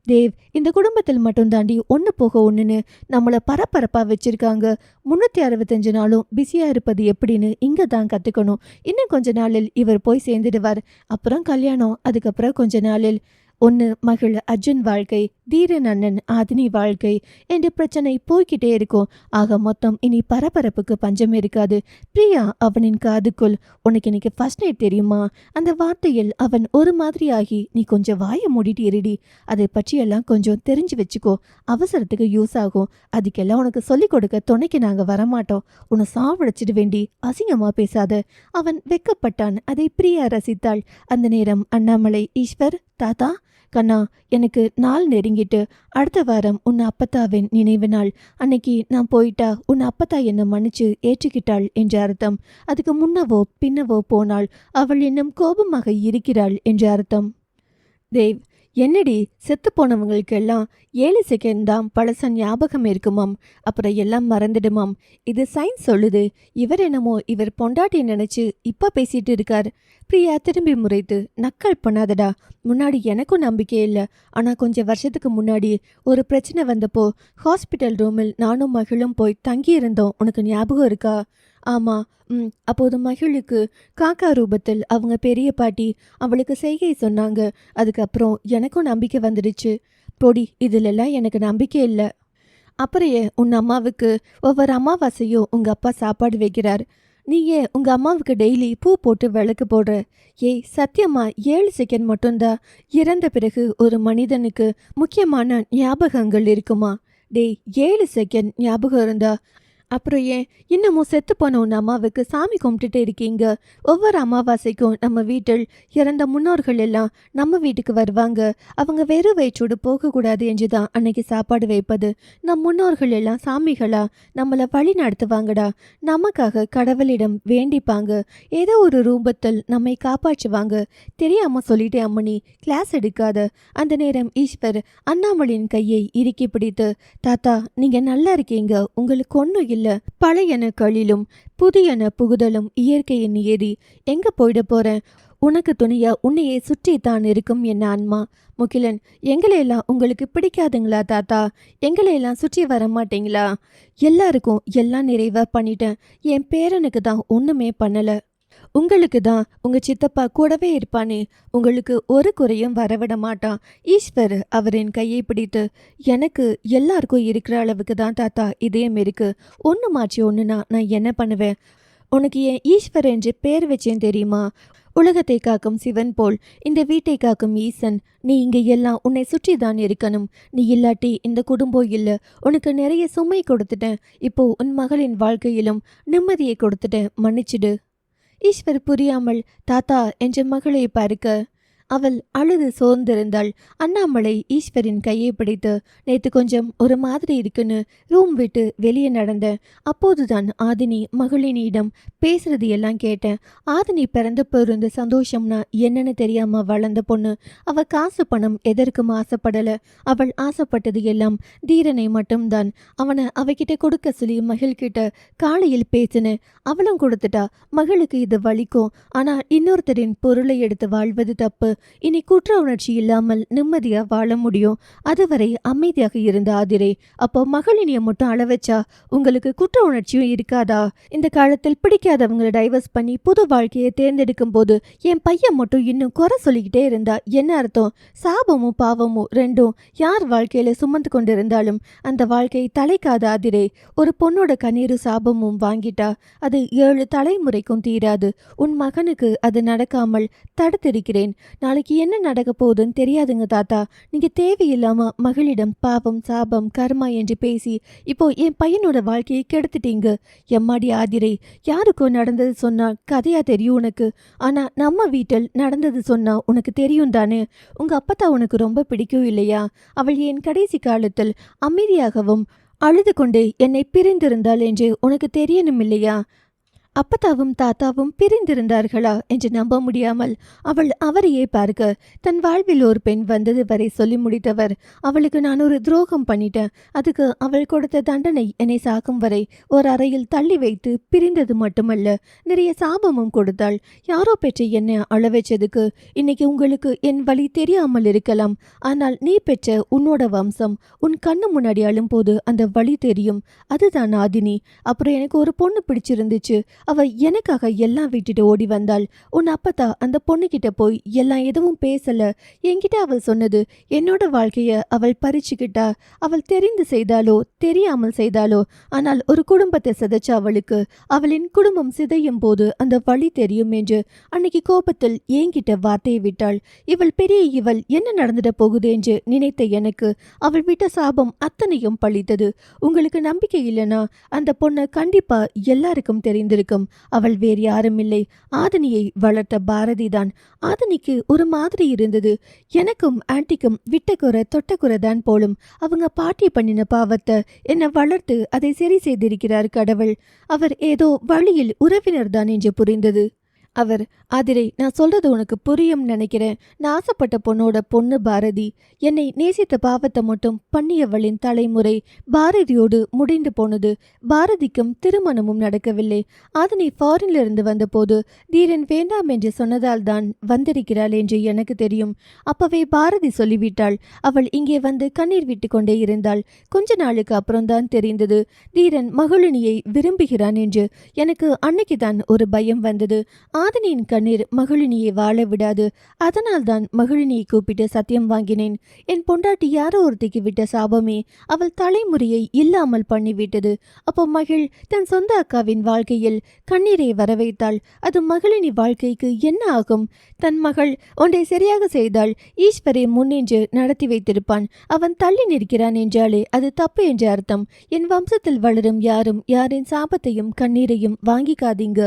தேவ், இந்த குடும்பத்தில் மட்டும் தாண்டி ஒன்று போக ஒன்றுன்னு நம்மளை பரபரப்பாக வச்சிருக்காங்க. 365 நாளும் பிஸியாக இருப்பது எப்படின்னு இங்கே தான் கற்றுக்கணும். இன்னும் கொஞ்ச நாளில் இவர் போய் சேர்ந்துடுவார். அப்புறம் கல்யாணம். அதுக்கப்புறம் கொஞ்ச நாளில் ஒன்று மகள் அர்ஜுன் வாழ்க்கை, தீரன் அண்ணன் ஆதினி வாழ்க்கை என்று பிரச்சனை போய்கிட்டே இருக்கும். ஆக மொத்தம் இனி பரபரப்புக்கு பஞ்சம் இருக்காது. பிரியா அவனின் காதுக்குள் உனக்கு இன்னைக்கு ஃபர்ஸ்ட் நைட் தெரியுமா? அந்த வார்த்தையில் அவன் ஒரு மாதிரி ஆகி நீ கொஞ்சம் வாயை மூடிட்டு இருடி. அதை பற்றியெல்லாம் கொஞ்சம் தெரிஞ்சு வச்சுக்கோ. அவசரத்துக்கு யூஸ் ஆகும். அதுக்கெல்லாம் உனக்கு சொல்லிக் கொடுக்க துணைக்கு நாங்கள் வரமாட்டோம். உன்னை சாவடிச்சிட்டு வேண்டி அசிங்கமாக பேசாத. அவன் வெக்கப்பட்டான். அதை பிரியா ரசித்தாள். அந்த நேரம் அண்ணாமலை ஈஸ்வர் தாத்தா கண்ணா எனக்கு நாள் நெருங்கிட்டு அடுத்த வாரம் உன் அப்பத்தாவின் நினைவு நாள். அன்னைக்கு நான் போயிட்டா உன் அப்பத்தா என்னை மன்னிச்சு ஏற்றுக்கிட்டாள் என்று அர்த்தம். அதுக்கு முன்னவோ பின்னவோ போனாள் அவள் இன்னும் கோபமாக இருக்கிறாள் என்று அர்த்தம். தேவ் என்னடி செத்து போனவங்களுக்கெல்லாம் 7 செகண்ட் தான் பழச ஞாபகம் இருக்குமாம். அப்புறம் எல்லாம் மறந்துடுமாம். இது சயின்ஸ் சொல்லுது. இவர் என்னமோ இவர் பொண்டாட்டி நினைச்சு இப்ப பேசிட்டு இருக்கார். பிரியா திரும்பி முறைத்து நக்கல் பண்ணாதடா. முன்னாடி எனக்கும் நம்பிக்கை இல்லை. ஆனால் கொஞ்சம் வருஷத்துக்கு முன்னாடி ஒரு பிரச்சனை வந்தப்போ ஹாஸ்பிட்டல் ரூமில் நானும் மகளும் போய் தங்கி இருந்தோம். உனக்கு ஞாபகம் இருக்கா? ஆமாம். அப்போது மகளுக்கு காக்கா ரூபத்தில் அவங்க பெரிய பாட்டி அவளுக்கு செய்கை சொன்னாங்க. அதுக்கப்புறம் எனக்கும் நம்பிக்கை வந்துடுச்சு. பொடி, இதிலெல்லாம் எனக்கு நம்பிக்கை இல்லை. அப்புறையே உன் அம்மாவுக்கு ஒவ்வொரு அமாவாசையும் உங்கள் அப்பா சாப்பாடு வைக்கிறார். நீயே உங்கள் அம்மாவுக்கு டெய்லி பூ போட்டு விளக்கு போடுற. ஏய் சத்தியமா 7 செகண்ட் மட்டும்தான் இறந்த பிறகு ஒரு மனிதனுக்கு முக்கியமான ஞாபகங்கள் இருக்குமா? டேய் 7 செகண்ட் ஞாபகம் இருந்தா அப்புறம் ஏன் இன்னமும் செத்து போன உன் அம்மாவுக்கு சாமி கும்பிட்டுட்டு இருக்கீங்க? ஒவ்வொரு அமாவாசைக்கும் நம்ம வீட்டில் இறந்த முன்னோர்கள் எல்லாம் நம்ம வீட்டுக்கு வருவாங்க. அவங்க வெறும் வயிற்றோடு போகக்கூடாது என்றுதான் அன்னைக்கு சாப்பாடு வைப்பது. நம் முன்னோர்கள் எல்லாம் சாமிகளா நம்மளை வழி நடத்துவாங்கடா. நமக்காக கடவுளிடம் வேண்டிப்பாங்க. ஏதோ ஒரு ரூபத்தில் நம்மை காப்பாற்றுவாங்க. தெரியாம சொல்லிட்டே அம்மணி, கிளாஸ் எடுக்காத. அந்த நேரம் ஈஸ்வர் அண்ணாமலையின் கையை இறுக்கி பிடித்து, தாத்தா நீங்க நல்லா இருக்கீங்க, உங்களுக்கு ஒன்றும் இல்லை. பழையன கழிலும் புதியன புகுதலும் இயற்கையின் நியதி. எங்க போயிட போறேன்? உனக்கு துணையா உன்னையே சுற்றித்தான் இருக்கும் என் ஆன்மா. முகிலன், எங்களையெல்லாம் உங்களுக்கு பிடிக்காதுங்களா தாத்தா? எங்களையெல்லாம் சுற்றி வர மாட்டீங்களா? எல்லாருக்கும் எல்லாம் நிறைவா பண்ணிட்டேன். என் பேரனுக்கு தான் ஒண்ணுமே பண்ணல. உங்களுக்கு தான் உங்க சித்தப்பா கூடவே இருப்பானே, உங்களுக்கு ஒரு குறையும் வரவிட மாட்டான். ஈஸ்வர் அவரின் கையை பிடித்து, எனக்கு எல்லாருக்கும் இருக்கிற அளவுக்கு தான் தாத்தா இதயம் இருக்கு. ஒன்று மாற்றி ஒன்றுனா நான் என்ன பண்ணுவேன்? உனக்கு ஏன் ஈஸ்வர் என்று பேர் வச்சேன் தெரியுமா? உலகத்தை காக்கும் சிவன் போல் இந்த வீட்டை காக்கும் ஈசன். நீ இங்க எல்லாம் உன்னை சுற்றி தான் இருக்கணும். நீ இல்லாட்டி இந்த குடும்பம் இல்லை. உனக்கு நிறைய சுமை கொடுத்துட்டேன். இப்போ உன் மகளின் வாழ்க்கையிலும் நிம்மதியை கொடுத்துட்டேன், மன்னிச்சிடு. ஈஸ்வர் புரியாமல் தாத்தா என்ற மகளை பார்க்க அவள் அழுது சோர்ந்திருந்தாள். அண்ணாமலை ஈஸ்வரின் கையை பிடித்து, நேத்து கொஞ்சம் ஒரு மாதிரி இருக்குன்னு ரூம் விட்டு வெளியே நடந்தேன். அப்போதுதான் ஆதினி மகளினியிடம் பேசுறது எல்லாம் கேட்டேன். ஆதினி பிறந்தப்போ இருந்த சந்தோஷம்னா என்னன்னு தெரியாம வளர்ந்த பொண்ணு. அவ காசு பணம் எதற்கும் ஆசைப்படல. அவள் ஆசைப்பட்டது எல்லாம் தீரனை மட்டும்தான். அவனை அவகிட்ட கொடுக்க சொல்லி மகிழ்கிட்ட காலையில் பேசினேன். அவளும் கொடுத்துட்டா. மகளுக்கு இது வலிக்கும். ஆனா இன்னொருத்தரின் பொருளை எடுத்து வாழ்வது தப்பு. இனி குற்ற உணர்ச்சி இல்லாமல் நிம்மதியா வாழ முடியும். அதுவரை அமைதியாக இருந்த ஆதிரே, அப்போ மகளினிய மட்டும் அளவச்சா உங்களுக்கு குற்ற உணர்ச்சியும் இருக்காதா? இந்த காலத்தில் பிடிக்காதவங்களை டைவர்ஸ் பண்ணி புது வாழ்க்கையை தேர்ந்தெடுக்கும் போது என் பையன் மட்டும் இன்னும் குறை சொல்லிக்கிட்டே இருந்தா என்ன அர்த்தம்? சாபமும் பாவமும் ரெண்டும் யார் வாழ்க்கையில சுமந்து கொண்டிருந்தாலும் அந்த வாழ்க்கை தலைக்காத ஆதிரே. ஒரு பொண்ணோட கண்ணீரும் சாபமும் வாங்கிட்டா அது 7 தலைமுறைக்கும் தீராது. உன் மகனுக்கு அது நடக்காமல் தடுத்திருக்கிறேன். நாளைக்கு என்ன நடக்க போகுதுன்னு தெரியாதுங்க தாத்தா. நீங்க தேவையில்லாம மகளிடம் பாவம் சாபம் கர்மா என்று பேசி இப்போ என் பையனோட வாழ்க்கையை கெடுத்துட்டீங்க. எம்மாடி ஆதிரை, யாருக்கோ நடந்தது சொன்னா கதையா தெரியும் உனக்கு. ஆனா நம்ம வீட்டில் நடந்தது சொன்னா உனக்கு தெரியும் தானே? உங்க அப்பத்தா உனக்கு ரொம்ப பிடிக்கும் இல்லையா? அவள் என் கடைசி காலத்தில் அமைதியாகவும் அழுது கொண்டே என்னை பிரிந்திருந்தாள் என்று உனக்கு தெரியணும் இல்லையா? அப்பத்தாவும் தாத்தாவும் பிரிந்திருந்தார்களா என்று நம்ப முடியாமல் அவள் அவரையே பார்க்க, தன் வாழ்வில் ஒரு பெண் வந்தது வரை சொல்லி முடித்தவர், அவளுக்கு நான் ஒரு துரோகம் பண்ணிட்டேன், அதுக்கு அவள் கொடுத்த தண்டனை என்னை சாக்கும் வரை ஒரு அறையில் தள்ளி வைத்து பிரிந்தது மட்டுமல்ல, நிறைய சாபமும் கொடுத்தாள். யாரோ பெற்ற என்னை அளவச்சதுக்கு இன்னைக்கு உங்களுக்கு என் வழி தெரியாமல் இருக்கலாம். ஆனால் நீ பெற்ற உன்னோட வம்சம் உன் கண்ணு முன்னாடி அழும்போது அந்த வழி தெரியும். அதுதான் ஆதினி. அப்புறம் எனக்கு ஒரு பொண்ணு பிடிச்சிருந்துச்சு. அவ எனக்காக எல்லாம் விட்டுட்டு ஓடி வந்தாள். உன் அப்பத்தா அந்த பொண்ணுகிட்ட போய் எல்லாம் எதுவும் பேசல. என்கிட்ட அவள் சொன்னது, என்னோட வாழ்க்கைய அவள் பறிச்சுக்கிட்டா. அவள் தெரிந்து செய்தாலோ தெரியாமல் செய்தாலோ, ஆனால் ஒரு குடும்பத்தை சிதைச்ச அவளுக்கு அவளின் குடும்பம் சிதையும் போது அந்த வழி தெரியும் என்று அன்னைக்கு கோபத்தில் என்கிட்ட வார்த்தையை விட்டாள். இவள் பெரிய இவள் என்ன நடந்துட போகுது என்று நினைத்த எனக்கு அவள் விட்ட சாபம் அத்தனையும் பழித்தது. உங்களுக்கு நம்பிக்கை இல்லைனா அந்த பொண்ணை கண்டிப்பா எல்லாருக்கும் தெரிந்திருக்கும். அவள் வேறு யாரும் இல்லை, ஆதினியை வளர்த்த பாரதிதான். ஆதினிக்கு ஒரு மாதிரி இருந்தது. எனக்கும் ஆன்டிக்கும் விட்டக்குறை தொட்டக்குறை தான் போலும். அவங்க பாட்டி பண்ணின பாவத்தை என்னை வளர்த்து அதை சரி செய்திருக்கிறார் கடவுள். அவர் ஏதோ வழியில் உறவினர் தான் என்று புரிந்தது. அவர், ஆதிரை, நான் சொல்றது உனக்கு புரியும் நினைக்கிறேன். நான் ஆசைப்பட்ட பொண்ணோட பொண்ணு பாரதி. என்னை நேசித்த பாவத்தை மட்டும் பண்ணியவளின் தலைமுறை பாரதியோடு முடிந்து போனது. பாரதிக்கும் திருமணமும் நடக்கவில்லை. ஆதினி ஃபாரின்ல இருந்து வந்தபோது தீரன் வேண்டாம் என்று சொன்னதால் தான் வந்திருக்கிறாள் என்று எனக்கு தெரியும். அப்பவே பாரதி சொல்லிவிட்டாள். அவள் இங்கே வந்து கண்ணீர் விட்டு கொண்டே இருந்தாள். கொஞ்ச நாளுக்கு அப்புறம்தான் தெரிந்தது தீரன் மகளினியை விரும்புகிறான் என்று. எனக்கு அன்னைக்குதான் ஒரு பயம் வந்தது. ஆதினியின் கண்ணீர் மகிழினியை வாழ விடாது. அதனால்தான் மகிழினியை கூப்பிட்டு சத்தியம் வாங்கினேன். என் பொண்டாட்டி யாரோ ஒருத்திக்கு விட்ட சாபமே அவள் தலைமுறையை இல்லாமல் பண்ணிவிட்டது. அப்போ மகிழ் தன் சொந்த அக்காவின் வாழ்க்கையில் கண்ணீரை வரவைத்தாள். அது மகிழினி வாழ்க்கைக்கு என்ன ஆகும்? தன் மகள் ஒன்றை சரியாக செய்தால் ஈஸ்வரை முன்னின்று நடத்தி வைத்திருப்பான். அவன் தள்ளி நிற்கிறான் என்றாலே அது தப்பு என்ற அர்த்தம். என் வம்சத்தில் வளரும் யாரும் யாரின் சாபத்தையும் கண்ணீரையும் வாங்கிக்காதீங்க.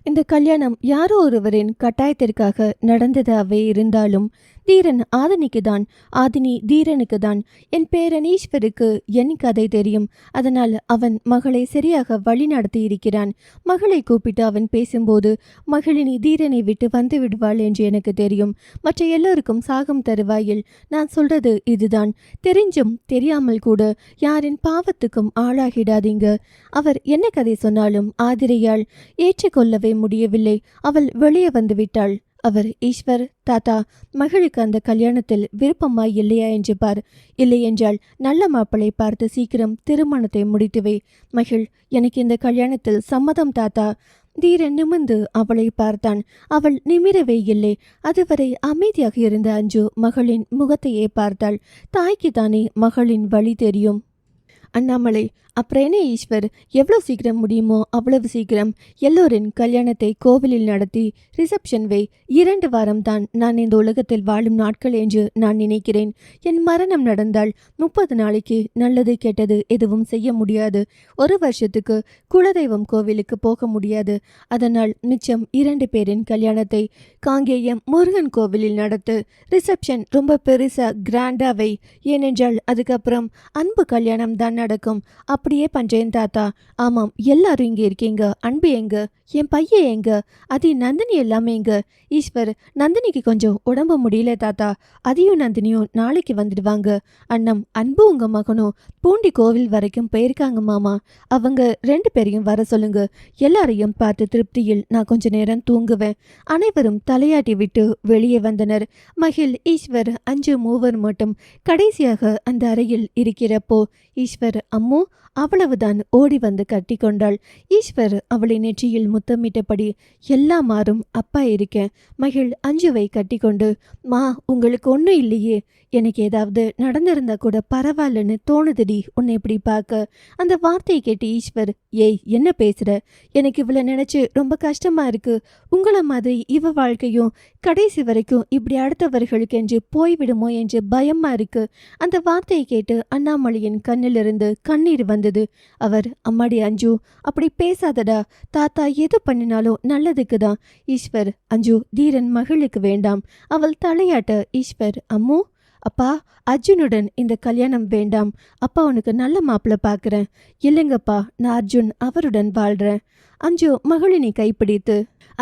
இந்த கல்யாணம் யாரோ ஒருவரின் கட்டாயத்திற்காக நடந்ததாவே இருந்தாலும் தீரன் ஆதினிக்கு தான், ஆதினி தீரனுக்கு தான். என் பேரன் ஈஸ்வருக்கு என் கதை தெரியும். அதனால் அவன் மகளை சரியாக வழி நடத்தி இருக்கிறான். மகளை கூப்பிட்டு அவன் பேசும்போது மகளினி தீரனை விட்டு வந்து விடுவாள் என்று எனக்கு தெரியும். மற்ற எல்லோருக்கும் சாகும் தருவாயில் நான் சொல்றது இதுதான். தெரிஞ்சும் தெரியாமல் கூட யாரின் பாவத்துக்கும் ஆளாகிடாதீங்க. அவர் என்ன கதை சொன்னாலும் ஆதிரையால் ஏற்றுக்கொள்ளவே முடியவில்லை. அவள் வெளியே வந்து விட்டாள். அவர் ஈஸ்வர் தாத்தா, மகளுக்கு அந்த கல்யாணத்தில் விருப்பமாய் இல்லையா என்று பார். இல்லை என்றால் நல்ல மாப்பிளை பார்த்து சீக்கிரம் திருமணத்தை முடித்துவை. மகிழ், எனக்கு இந்த கல்யாணத்தில் சம்மதம் தாத்தா. தீரன் நிமிர்ந்து அவளை பார்த்தான். அவள் நிமிரவே இல்லை. அதுவரை அமைதியாக இருந்த அஞ்சு மகளின் முகத்தையே பார்த்தாள். தாய்க்கு தானே மகளின் வழி தெரியும். அண்ணாமலை, அப்புறம் என்ன ஈஸ்வர், எவ்வளோ சீக்கிரம் முடியுமோ அவ்வளவு சீக்கிரம் எல்லோரின் கல்யாணத்தை கோவிலில் நடத்தி ரிசப்ஷன் வை. 2 வாரம் தான் நான் இந்த உலகத்தில் வாழும் நாட்கள் என்று நான் நினைக்கிறேன். என் மரணம் நடந்தால் 30 நாளைக்கு நல்லது கெட்டது எதுவும் செய்ய முடியாது. 1 வருஷத்துக்கு குலதெய்வம் கோவிலுக்கு போக முடியாது. அதனால் மிச்சம் 2 பேரின் கல்யாணத்தை காங்கேயம் முருகன் கோவிலில் நடத்து. ரிசப்ஷன் ரொம்ப பெருசா கிராண்டா வை. ஏனென்றால் அதுக்கப்புறம் அன்பு கல்யாணம் தான் நடக்கும். அப்படியே பண்றேன் தாத்தா. ஆமாம், எல்லாரும் இங்கே இருக்கீங்க. அன்பு எங்க? என் பையன் எங்க? அது நந்தினி எல்லாமே எங்க? ஈஸ்வர், நந்தினிக்கு கொஞ்சம் உடம்பு முடியல தாத்தா. அதையும் நந்தினியும் நாளைக்கு வந்துடுவாங்க. அண்ணம், அன்பு உங்க மகனும் பூண்டி கோவில் வரைக்கும் போயிருக்காங்க மாமா. அவங்க 2 பேரையும் வர சொல்லுங்க. எல்லாரையும் பார்த்து திருப்தியில் நான் கொஞ்ச நேரம் தூங்குவேன். அனைவரும் தலையாட்டி விட்டு வெளியே வந்தனர். மகிழ், ஈஸ்வர், அஞ்சு மூவர் மட்டும் கடைசியாக அந்த அறையில் இருக்கிறப்போ ஈஸ்வர் அம்மு அவ்வளவுதான் ஓடி வந்து கட்டி கொண்டாள். ஈஸ்வர் அவளை நெற்றியில் முத்தமிட்டபடி எல்லாம் மாறும், அப்பா இருக்கேன். மகிழ் அஞ்சுவை கட்டி கொண்டு, மா உங்களுக்கு ஒன்றும் இல்லையே, எனக்கு ஏதாவது நடந்திருந்தா கூட பரவாயில்லன்னு தோணுதுடி உன்னை இப்படி பார்க்க. அந்த வார்த்தையை கேட்டு ஈஸ்வர், ஏய் என்ன பேசுற? எனக்கு இவளை நினைச்சு ரொம்ப கஷ்டமா இருக்கு. உங்களை மாதிரி இவ வாழ்க்கையும் கடைசி வரைக்கும் இப்படி அடுத்தவர்களுக்கு என்று போய்விடுமோ என்று பயமா இருக்கு. அந்த வார்த்தையை கேட்டு அண்ணாமலையின் கண்ணிலிருந்து கண்ணீர் வந்தது. அவர், அம்மாடி அஞ்சு, அப்படி பேசாதடா. தாத்தா எது பண்ணினாலும் நல்லதுக்கு தான். ஈஸ்வர், அஞ்சு தீரன் மகளுக்கு வேண்டாம். அவள் தலையாட்ட ஈஸ்வர், அம்மு, அப்பா அர்ஜுனுடன் இந்த கல்யாணம் வேண்டாம். அப்பா உனக்கு நல்ல மாப்பிள்ளை பார்க்குறேன். இல்லைங்கப்பா, நான் அர்ஜுன் அவருடன் வாழ்கிறேன். அஞ்சு மகளினி கைப்பிடித்து,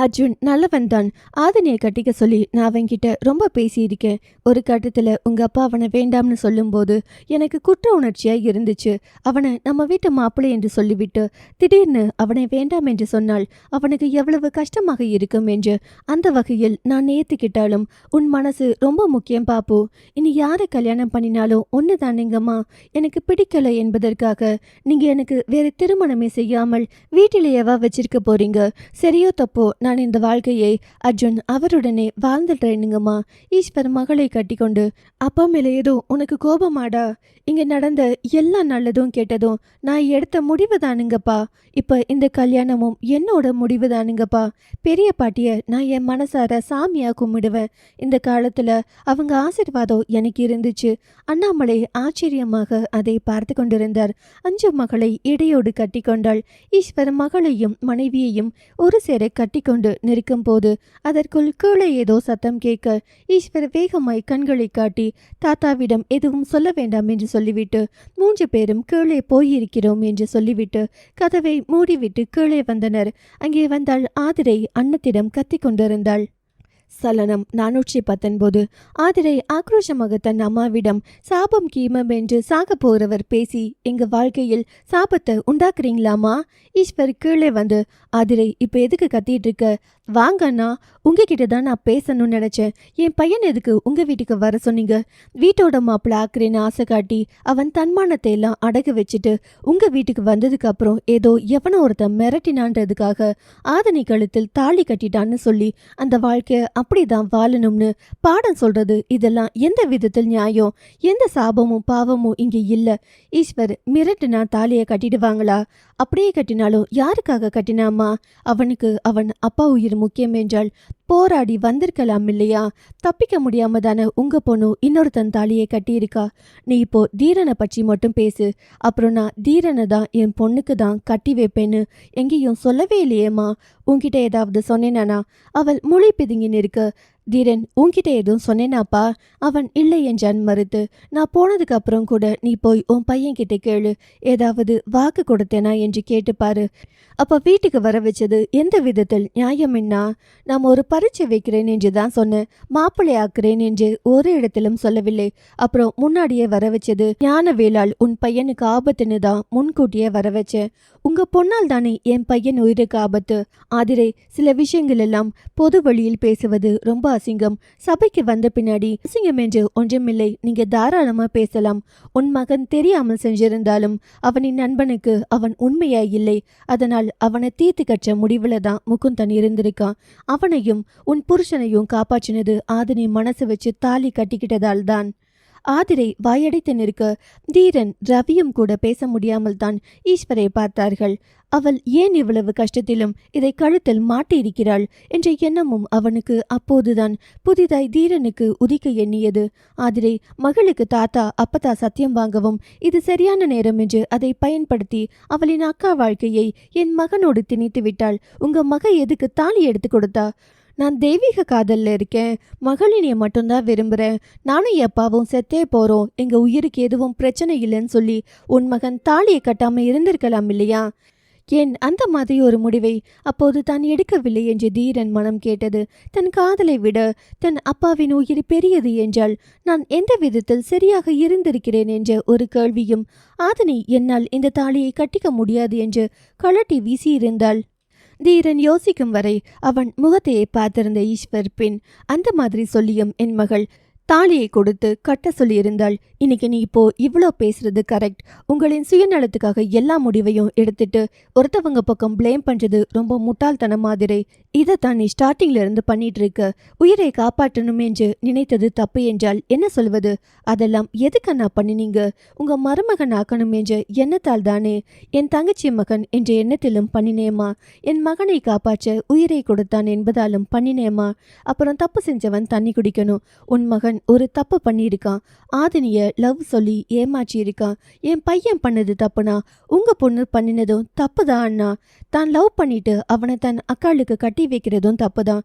அர்ஜுன் நல்லவன் தான். ஆதினியை கட்டிக்க சொல்லி நான் அவன்கிட்ட ரொம்ப பேசியிருக்கேன். ஒரு கட்டத்தில் உங்கள் அப்பா அவனை வேண்டாம்னு சொல்லும்போது எனக்கு குற்ற உணர்ச்சியாக இருந்துச்சு. அவனை நம்ம வீட்டு மாப்பிள்ளை என்று சொல்லிவிட்டு திடீர்னு அவனை வேண்டாம் என்று சொன்னால் அவனுக்கு எவ்வளவு கஷ்டமாக இருக்கும் என்று அந்த வகையில் நான் ஏற்றுக்கிட்டாலும் உன் மனசு ரொம்ப முக்கியம் பாப்பு. இனி யாரை கல்யாணம் பண்ணினாலும் ஒன்று தானேங்கம்மா. எனக்கு பிடிக்கலை என்பதற்காக நீங்கள் எனக்கு வேறு திருமணமே செய்யாமல் வீட்டிலேயேவா வச்சிருக்க போறீங்க? சரியோ தப்போ, நான் இந்த வாழ்க்கையை அர்ஜுன் அவருடனே வாழ்ந்துடுறேனுங்கம்மா. ஈஸ்வர் மகளை கட்டி கொண்டு, அப்பா மேலே ஏதோ உனக்கு கோபமாடா? இங்கே நடந்த எல்லா நல்லதும் கெட்டதும் நான் எடுத்த முடிவு தானுங்கப்பா. இப்போ இந்த கல்யாணமும் என்னோட முடிவு தானுங்கப்பா. பெரிய பாட்டியை நான் என் மனசார சாமியாக கும்பிடுவேன். இந்த காலத்தில் அவங்க ஆசீர்வாதம் எனக்கு இருந்துச்சு. அண்ணாமலை ஆச்சரியமாக அதை பார்த்து கொண்டிருந்தார். அஞ்சு மகளை இடையோடு கட்டி கொண்டாள். ஈஸ்வர் மகளையும் மனைவியையும் ஒரு சேர கட்டி கொண்டு நிற்கும் போது அதற்குள் கீழே ஏதோ சத்தம் கேட்க ஈஸ்வர் வேகமாய் கண்களை காட்டி தாத்தாவிடம் எதுவும் சொல்ல வேண்டாம் என்று சொல்லிவிட்டு 3 பேரும் கீழே போயிருக்கிறோம் என்று சொல்லிவிட்டு கதவை மூடிவிட்டு கீழே வந்தனர். அங்கே வந்தால் ஆதிரை அன்னத்திடம் கத்தி கொண்டிருந்தாள். சலனம் 419. ஆதிரை ஆக்ரோஷமாக தன் அம்மாவிடம், சாபம் கீமம் என்று சாக போகிறவர் பேசி எங்க வாழ்க்கையில் சாபத்தை உண்டாக்குறீங்களாமா? ஈஸ்வர் கீழே வந்து, ஆதிரை இப்ப எதுக்கு கத்திட்டு இருக்க? வாங்க அண்ணா, உங்ககிட்ட தான் நான் பேசணும்னு நினைச்சேன். என் பையன் எதுக்கு உங்க வீட்டுக்கு வர சொன்னீங்க? வீட்டோட மாப்பிள்ள ஆக்குறேன்னு ஆசை காட்டி அவன் தன்மானத்தை எல்லாம் அடகு வச்சுட்டு உங்க வீட்டுக்கு வந்ததுக்கு அப்புறம் ஏதோ எவனோ ஒருத்தன் மிரட்டினான்றதுக்காக ஆதனி கழுத்தில் தாலி கட்டிட்டான்னு சொல்லி அந்த வாழ்க்கைய அப்படிதான் வாழணும்னு பாடம் சொல்றது இதெல்லாம் எந்த விதத்தில் நியாயம்? எந்த சாபமும் பாவமும் இங்க இல்ல. ஈஸ்வர் மிரட்டுனா தாலியை கட்டிடுவாங்களா? அப்படியே கட்டினாலும் யாருக்காக கட்டினாமா? அவனுக்கு அவன் அப்பா உயிர் முக்கியம் என்றால் போராடி வந்திருக்கலாம் இல்லையா? தப்பிக்க முடியாம தானே உங்க பொண்ணு இன்னொருத்தன் தாலியை கட்டியிருக்கா. நீ இப்போ தீரனை பற்றி மட்டும் பேசு. அப்புறம் நான் தீரனை தான் என் பொண்ணுக்கு தான் கட்டி வைப்பேன்னு எங்கேயும் சொல்லவே இல்லையேம்மா. உன்கிட்ட ஏதாவது சொன்னேனானா? அவள் மொழி பிதுங்கின்னு இருக்க. தீரன், உன்கிட்ட எதுவும் சொன்னேனாப்பா? அவன் இல்லை என்றான் மறுத்து. நான் போனதுக்கு அப்புறம் கூட நீ போய் உன் பையன் கிட்ட கேளு. ஏதாவது வாக்கு கொடுத்தேனா என்று கேட்டுப்பாரு. அப்ப வீட்டுக்கு வர வச்சது எந்த விதத்தில் நியாயம் என்ன? நாம் ஒரு பரீட்சை வைக்கிறேன் என்று தான் சொன்னேன். மாப்பிள்ளை ஆக்குறேன் என்று ஒரு இடத்திலும் சொல்லவில்லை. அப்புறம் முன்னாடியே வர வச்சது ஞான வேளால் உன் பையனுக்கு ஆபத்துன்னு தான் முன்கூட்டியே வர வச்சேன். உங்க பொண்ணால் தானே என் பையன் உயிருக்கு ஆபத்து. ஆதிரை, சில விஷயங்கள் எல்லாம் பொது வழியில் பேசுவது ரொம்ப அசிங்கம். சபைக்கு வந்த பின்னாடி அசிங்கம் என்று ஒன்றுமில்லை. நீங்க தாராளமா பேசலாம். உன் மகன் தெரியாமல் செஞ்சிருந்தாலும் அவனின் நண்பனுக்கு அவன் உண்மையா இல்லை. அதனால் அவனை தீர்த்து கற்ற முடிவுல தான் முகுந்தன் இருந்திருக்கான். அவனையும் உன் புருஷனையும் காப்பாற்றினது ஆதினி மனசு வச்சு தாலி கட்டிக்கிட்டதால் தான். ஆதிரை வாயடைத்து நிற்க தீரன் ரவியும் கூட பேச முடியாமல் தான் ஈஸ்வரை பார்த்தார்கள். அவள் ஏன் இவ்வளவு கஷ்டத்திலும் இதை கழுத்தில் மாட்டியிருக்கிறாள் என்ற எண்ணமும் அவனுக்கு அப்போதுதான் புதிதாய் தீரனுக்கு உதிக்க எண்ணியது. ஆதிரை மகளுக்கு தாத்தா அப்பத்தா சத்தியம் வாங்கவும் இது சரியான நேரம் என்று அதை பயன்படுத்தி அவளின் அக்கா வாழ்க்கையை என் மகனோடு திணித்து விட்டாள். உங்க மக எதுக்கு தாலி எடுத்து கொடுத்தா? நான் தெய்வீக காதல்ல இருக்கேன். மகளினிய மட்டும்தான் விரும்புறேன். நானும் எப்பாவும் செத்தே போறோம். எங்க உயிருக்கு எதுவும் பிரச்சனை இல்லைன்னு சொல்லி உன் மகன் தாலியை கட்டாம இருந்திருக்கலாம் இல்லையா? ஏன் அந்த மாதிரி ஒரு முடிவை அப்போது தான் எடுக்கவில்லை என்று தீரன் மனம் கேட்டது. தன் காதலை விட தன் அப்பாவின் உயிர் பெரியது என்றால் நான் எந்த விதத்தில் சரியாக இருந்திருக்கிறேன் என்ற ஒரு கேள்வியும் ஆதனி என்னால் இந்த தாலியை கட்டிக்க முடியாது என்று கழட்டி வீசியிருந்தாள். தீரன் யோசிக்கும் வரை அவன் முகத்தையே பார்த்திருந்த ஈஸ்வர் பின் அந்த மாதிரி சொல்லியும் என் மகள் தாலியை கொடுத்து கட்ட சொல்லியிருந்தாள். இன்னைக்கு நீ இப்போ இவ்வளோ பேசுறது கரெக்ட். உங்களின் சுயநலத்துக்காக எல்லா முடிவையும் எடுத்துட்டு ஒருத்தவங்க பக்கம் பிளேம் பண்றது ரொம்ப முட்டாள்தனம் மாதிரி. இதைத்தான் நீ ஸ்டார்டிங்ல இருந்து பண்ணிட்டு இருக்க. உயிரை காப்பாற்றணும் என்று நினைத்தது தப்பு என்றால் என்ன சொல்வது? அதெல்லாம் எதுக்கு நான் பண்ணினீங்க? உங்க மருமகன் ஆக்கணும் என்ற எண்ணத்தால் தானே. என் தங்கச்சி மகன் என்ற எண்ணத்திலும் பண்ணினேமா. என் மகனை காப்பாற்ற உயிரை கொடுத்தான் என்பதாலும் பண்ணினேமா. அப்புறம் தப்பு செஞ்சவன் தண்ணி குடிக்கணும். உன் மகன் ஒரு தப்பு பண்ணியிருக்கான். ஆதினிய லவ் சொல்லி ஏமாற்றி இருக்கான். என் பையன் பண்ணது தப்புனா உங்க பொண்ணு பண்ணினதும் தப்புதான் அண்ணா. தான் லவ் பண்ணிட்டு அவனை தன் அக்காளுக்கு கட்டி வைக்கிறதும் தப்புதான்.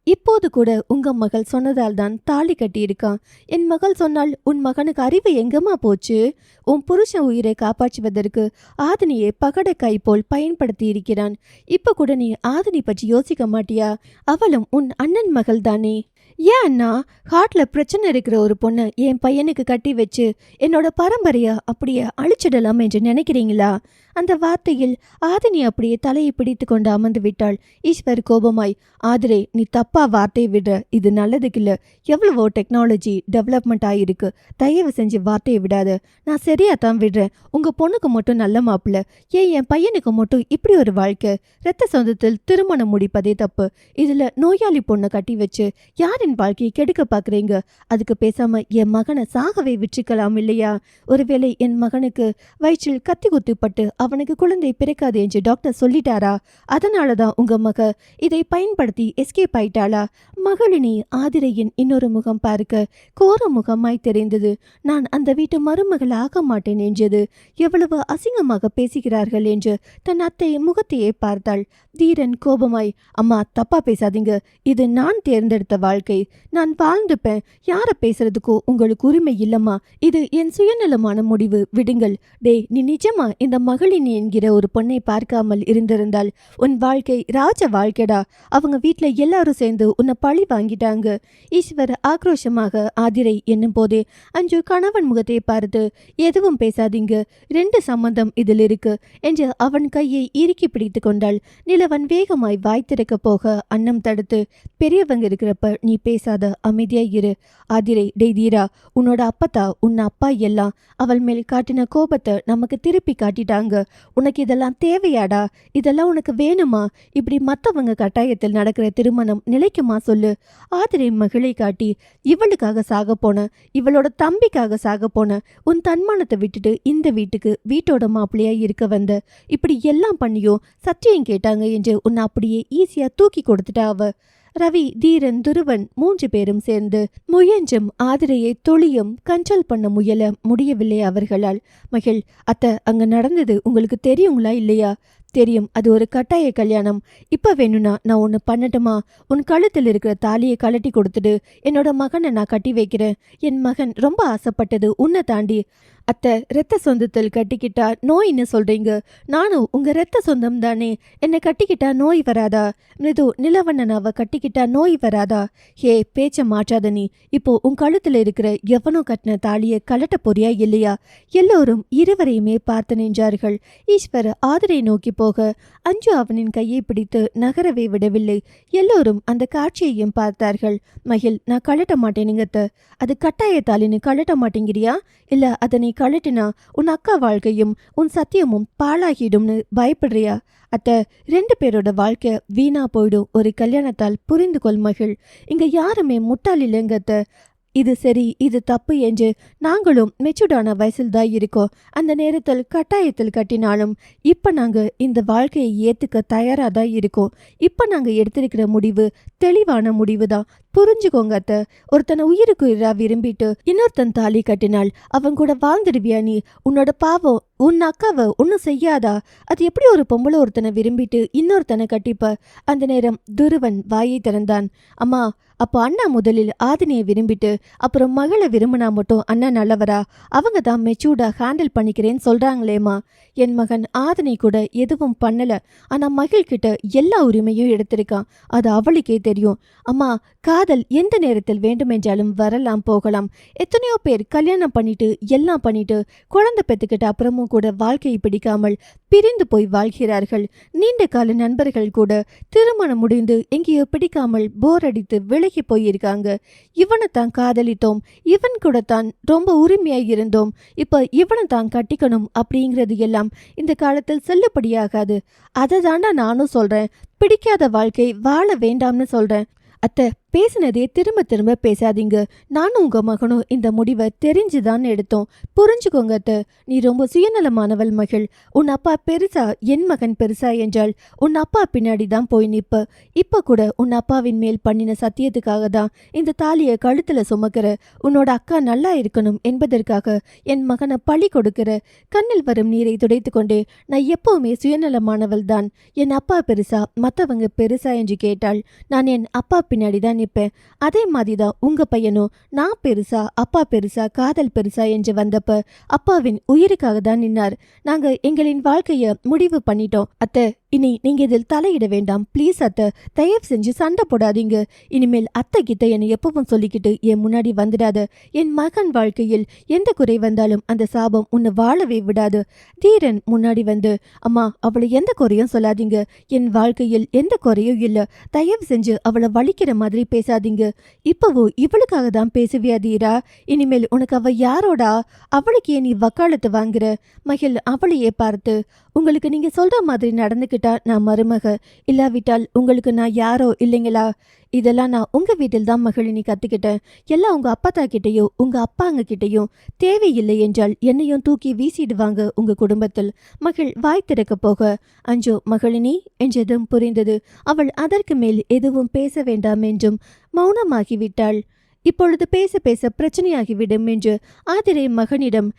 இப்போது கூட உங்க மகள் சொன்னதால் தான் தாலி கட்டியிருக்கான். என் மகள் சொன்னால் உன் மகனுக்கு அறிவு எங்கம்மா போச்சு? உன் புருஷன் உயிரை காப்பாற்றுவதற்கு ஆதினியை பகடக்காய் போல் பயன்படுத்தி இருக்கிறான். இப்ப கூட நீ ஆதினி பற்றி யோசிக்க மாட்டியா? அவளும் உன் அண்ணன் மகள் தானே. ஏன் அண்ணா, ஹார்ட்ல பிரச்சனை இருக்கிற ஒரு பொண்ணை என் பையனுக்கு கட்டி வச்சு என்னோட பரம்பரையா அப்படியே அழிச்சிடலாம் என்று நினைக்கிறீங்களா? அந்த வார்த்தையில் ஆதினி அப்படியே தலையை பிடித்து கொண்டு அமர்ந்து விட்டாள். ஈஸ்வர் கோபமாய், ஆதிரே, நீ தப்பா வார்த்தையை விடுற. இது நல்லதுக்கு இல்ல. எவ்வளவோ டெக்னாலஜி டெவலப்மெண்ட் ஆகிருக்கு. தயவு செஞ்சு வார்த்தையை விடாத. நான் சரியா தான் விடுறேன். உங்க பொண்ணுக்கு மட்டும் நல்ல மாப்பிள்ள. ஏன் என் பையனுக்கு மட்டும் இப்படி ஒரு வாழ்க்கை? இரத்த சொந்தத்தில் திருமணம் முடிப்பதே தப்பு. இதுல நோயாளி பொண்ணை கட்டி வச்சு யாரின் வாழ்க்கையை கெடுக்க பாக்குறீங்க? அதுக்கு பேசாம என் மகனை சாகவே விற்றுக்கலாம் இல்லையா? ஒருவேளை என் மகனுக்கு வயிற்றில் கத்தி குத்திப்பட்டு அவனுக்கு குழந்தை பிறக்காது என்று டாக்டர் சொல்லிட்டாரா? அதனாலதான் உங்க மக இதை பயன்படுத்தி எஸ்கேப் ஆயிட்டாளா? மகளினி ஆதிரையின் இன்னொரு முகம் பார்க்க கோர முகமாய் தெரிந்தது. நான் அந்த வீட்டு மருமகள் ஆக மாட்டேன் என்றது. எவ்வளவு அசிங்கமாக பேசுகிறார்கள் என்று தன் அத்தை முகத்தையே பார்த்தாள். தீரன் கோபமாய், அம்மா தப்பா பேசாதீங்க. இது நான் தேர்ந்தெடுத்த வாழ்க்கை. வாழ்க்கை, நான் வாழ்ந்துப்பேன். யார பேசுறதுக்கோ உங்களுக்கு உரிமை இல்லம்மா. இது என் சுயநலமான முடிவு, விடுங்கள். நீ நிஜமா இந்த மகளினி என்கிற ஒரு பொண்ணை பார்க்காமல் இருந்திருந்தால் உன் வாழ்க்கை ராஜ வாழ்க்கைடா. அவங்க வீட்ல எல்லாரும் சேர்ந்து உன்னை பழி வாங்கிட்டாங்க. ஈஸ்வர் ஆக்ரோஷமாக ஆதிரை என்னும் போதே அஞ்சு கணவன் முகத்தை பார்த்து, எதுவும் பேசாதீங்க, 2 சம்பந்தம் இதில் இருக்கு என்று அவன் கையை இறுக்கி பிடித்து கொண்டாள். நிலவன் வேகமாய் வாய் திறக்க போக அன்னம் தடுத்து, பெரியவங்க இருக்கிறப்ப நீ பேசாத, அமைதியா இரு. ஆதிரை, தீரா, உன்னோட அப்பத்தா உன் அப்பா எல்லாம் அவள் மேல் காட்டின கோபத்தை நமக்கு திருப்பி காட்டிட்டாங்க. உனக்கு இதெல்லாம் தேவையாடா? இதெல்லாம் உனக்கு வேணுமா? இப்படி மத்தவங்க கட்டாயத்தில் நடக்கிற திருமணம் நிலைக்குமா சொல்லு? ஆதிரை மகளை காட்டி, இவளுக்காக சாக போன, இவளோட தம்பிக்காக சாக போன, உன் தன்மானத்தை விட்டுட்டு இந்த வீட்டுக்கு வீட்டோட மாப்பிள்ளையா இருக்க வந்த, இப்படி எல்லாம் பண்ணியும் சத்தியம் கேட்டாங்க என்று உன்னை அப்படியே ஈஸியா தூக்கி கொடுத்துட்டா அவ. ரவி, தீரன், துருவன் 3 பேரும் சேர்ந்து முயன்றும் ஆதிரையை தொழியும் கண்ட்ரோல் பண்ண முயல முடியவில்லை அவர்களால். மகிழ், அத்தை, அங்க நடந்தது உங்களுக்கு தெரியுங்களா இல்லையா? தெரியும், அது ஒரு கட்டாய கல்யாணம். இப்ப வேணும்னா நான் ஒன்று பண்ணட்டுமா? உன் கழுத்தில் இருக்கிற தாலியை கழட்டி கொடுத்துடு, என்னோட மகனை நான் கட்டி வைக்கிறேன். என் மகன் ரொம்ப ஆசைப்பட்டது உன்னை தாண்டி. அத்தை, இரத்த சொந்தத்தில் கட்டிக்கிட்டா நோயின்னு சொல்றீங்க. நானும் உங்க இரத்த சொந்தம் தானே. என்னை கட்டிக்கிட்டா நோய் வராதா? மிருது, நிலவண்ணனாவை கட்டிக்கிட்டா நோய் வராதா? ஹே, பேச்ச மாற்றாத நீ. இப்போ உன் கழுத்துல இருக்கிற எவனோ கட்டின தாலியை கலட்ட போறியா இல்லையா? எல்லோரும் இருவரையுமே பார்த்து நின்றார்கள். ஈஸ்வர் ஆதிரை நோக்கி போக அஞ்சு அவனின் கையை பிடித்து நகரவே விடவில்லை. எல்லோரும் அந்த காட்சியையும் பார்த்தார்கள். மகிழ், நான் கழட்ட மாட்டேனுங்கத்த. அது கட்டாயத்தாலின்னு கழட்ட மாட்டேங்கிறியா? இல்ல அதை நீ கழட்டினா உன் அக்கா வாழ்க்கையும் உன் சத்தியமும் பாழாகிடும்னு பயப்படுறியா? அத்தை, 2 பேரோட வாழ்க்கை வீணா போயிடும் ஒரு கல்யாணத்தால். புரிந்து கொள் மகிழ். இங்க யாருமே முட்டாள் இல்லைங்கத்த. இது சரி, இது தப்பு என்று நாங்களும் மெச்சூர்டான வயசில் தான் இருக்கோம். அந்த நேரத்தில் கட்டாயத்தில் கட்டினாலும் இப்ப நாங்க இந்த வாழ்க்கையை ஏத்துக்க தயாரா தான் இருக்கோம். இப்ப நாங்க எடுத்திருக்கிற முடிவு தெளிவான முடிவு தான். புரிஞ்சுக்கோங்க அத்தை. ஒருத்தனை உயிருக்கு உயிரா விரும்பிட்டு இன்னொருத்தன் தாலி கட்டினால் அவன் கூட வாழ்ந்துடுவியா நீ? உன்னோட பாவம் உன் அக்காவை ஒன்னும் செய்யாதா? அது எப்படி ஒரு பொம்பளை ஒருத்தனை விரும்பிட்டு இன்னொருத்தனை கட்டிப்ப? அந்த நேரம் துருவன் வாயை திறந்தான். அம்மா, அப்போ அண்ணா முதலில் ஆதினியை விரும்பிட்டு அப்புறம் மகளை விரும்பினா மட்டும் அண்ணா நல்லவரா? அவங்க தான் மெச்சூர்டா ஹேண்டில் பண்ணிக்கிறேன்னு சொல்றாங்களேம்மா. என் மகன் ஆதினி கூட எதுவும் பண்ணல. ஆனா மகிழ் கிட்ட எல்லா உரிமையும் எடுத்திருக்கான். அது அவளுக்கே தெரியும். அம்மா, காதல் எந்த நேரத்தில் வேண்டுமென்றாலும் வரலாம் போகலாம். எத்தனையோ பேர் கல்யாணம் பண்ணிட்டு எல்லாம் பண்ணிட்டு குழந்தை பெத்துக்கிட்ட அப்புறமும் கூட வாழ்க்கையை பிடிக்காமல் பிரிந்து போய் வாழ்கிறார்கள். நீண்ட கால நண்பர்கள் கூட திருமணம் முடிந்து எங்கேயோ பிடிக்காமல் போர் அடித்து விலகி போயிருக்காங்க. இவனை தான் காதலித்தோம், இவன் கூட தான் ரொம்ப உரிமையாய் இருந்தோம், இப்ப இவனை தான் கட்டிக்கணும் அப்படிங்கிறது எல்லாம் இந்த காலத்தில் செல்லுபடியாகாது. அதை தாண்டா நானும் சொல்றேன். பிடிக்காத வாழ்க்கை வாழ வேண்டாம்னு சொல்றேன். அத்தை, பேசினதே திரும்ப திரும்ப பேசாதீங்க. நானும் உங்க மகனும் இந்த முடிவை தெரிஞ்சுதான் எடுத்தோம். புரிஞ்சுக்கோங்க அத்தை. நீ ரொம்ப சுயநலமானவள் மகிழ். உன் அப்பா பெருசா என் மகன் பெருசா என்றால் உன் அப்பா பின்னாடி தான் போய் நிப்ப. இப்ப கூட உன் அப்பாவின் மேல் பண்ணின சத்தியத்துக்காக தான் இந்த தாலியை கழுத்துல சுமக்கிற. உன்னோட அக்கா நல்லா இருக்கணும் என்பதற்காக என் மகனை பழி கொடுக்கிற. கண்ணில் வரும் நீரை துடைத்து கொண்டே, நான் எப்பவுமே சுயநலமானவள் தான். என் அப்பா பெருசா மத்தவங்க பெருசா என்று கேட்டாள். நான் என் அப்பா பின்னாடி தான் நிற்பேன். அதே மாதிரிதான் உங்க பையனும் நான் பெருசா அப்பா பெருசா காதல் பெருசா என்று வந்தப்ப அப்பாவின் உயிருக்காக தான் நின்னார். நாங்க எங்களின் வாழ்க்கைய முடிவு பண்ணிட்டோம். அத்தை, இனி நீங்க இதில் தலையிட வேண்டாம் ப்ளீஸ் அத்தை. தயவு செஞ்சு சண்டை போடாதீங்க. இனிமேல் அத்தை கிட்ட என்னை எப்பவும் சொல்லிக்கிட்டு என் முன்னாடி வந்துடாத. என் மகன் வாழ்க்கையில் எந்த குறை வந்தாலும் அந்த சாபம் உன்னை வாழவே விடாது. தீரன் முன்னாடி வந்து, அம்மா, அவளை எந்த குறையும் சொல்லாதீங்க. என் வாழ்க்கையில் எந்த குறையும் இல்ல. தயவு செஞ்சு அவளை வலிக்கிற மாதிரி பேசாதீங்க. இப்பவோ இவளுக்காக தான் பேசுவியா தீரா? இனிமேல் உனக்கு அவ யாரோடா? அவளுக்கு ஏன் நீ வக்காலத்து வாங்குற? மகிழ் அவளையே பார்த்து, உங்களுக்கு நீங்க சொல்ற மாதிரி நடந்துக்கிட்டா நான் மருமக, இல்லாவிட்டால் உங்களுக்கு நான் யாரோ இல்லைங்களா? இதெல்லாம் நான் உங்க வீட்டில் தான் மகளினி கத்துக்கிட்டேன். எல்லாம் உங்க அப்பா கிட்டையும் உங்க அப்பாங்க கிட்டையும். தேவையில்லை என்றால் என்னையும் தூக்கி வீசிடுவாங்க உங்க குடும்பத்தில். மகள் வாய் திறக்க போக அஞ்சு மகளினி என்றதும் புரிந்தது. அவள் அதற்கு மேல் எதுவும் பேச வேண்டாம் என்றும் மௌனமாகிவிட்டாள். இப்பொழுது பேச பேச பிரச்சனையாகிவிடும் என்று ஆதிரை மகனிடம்,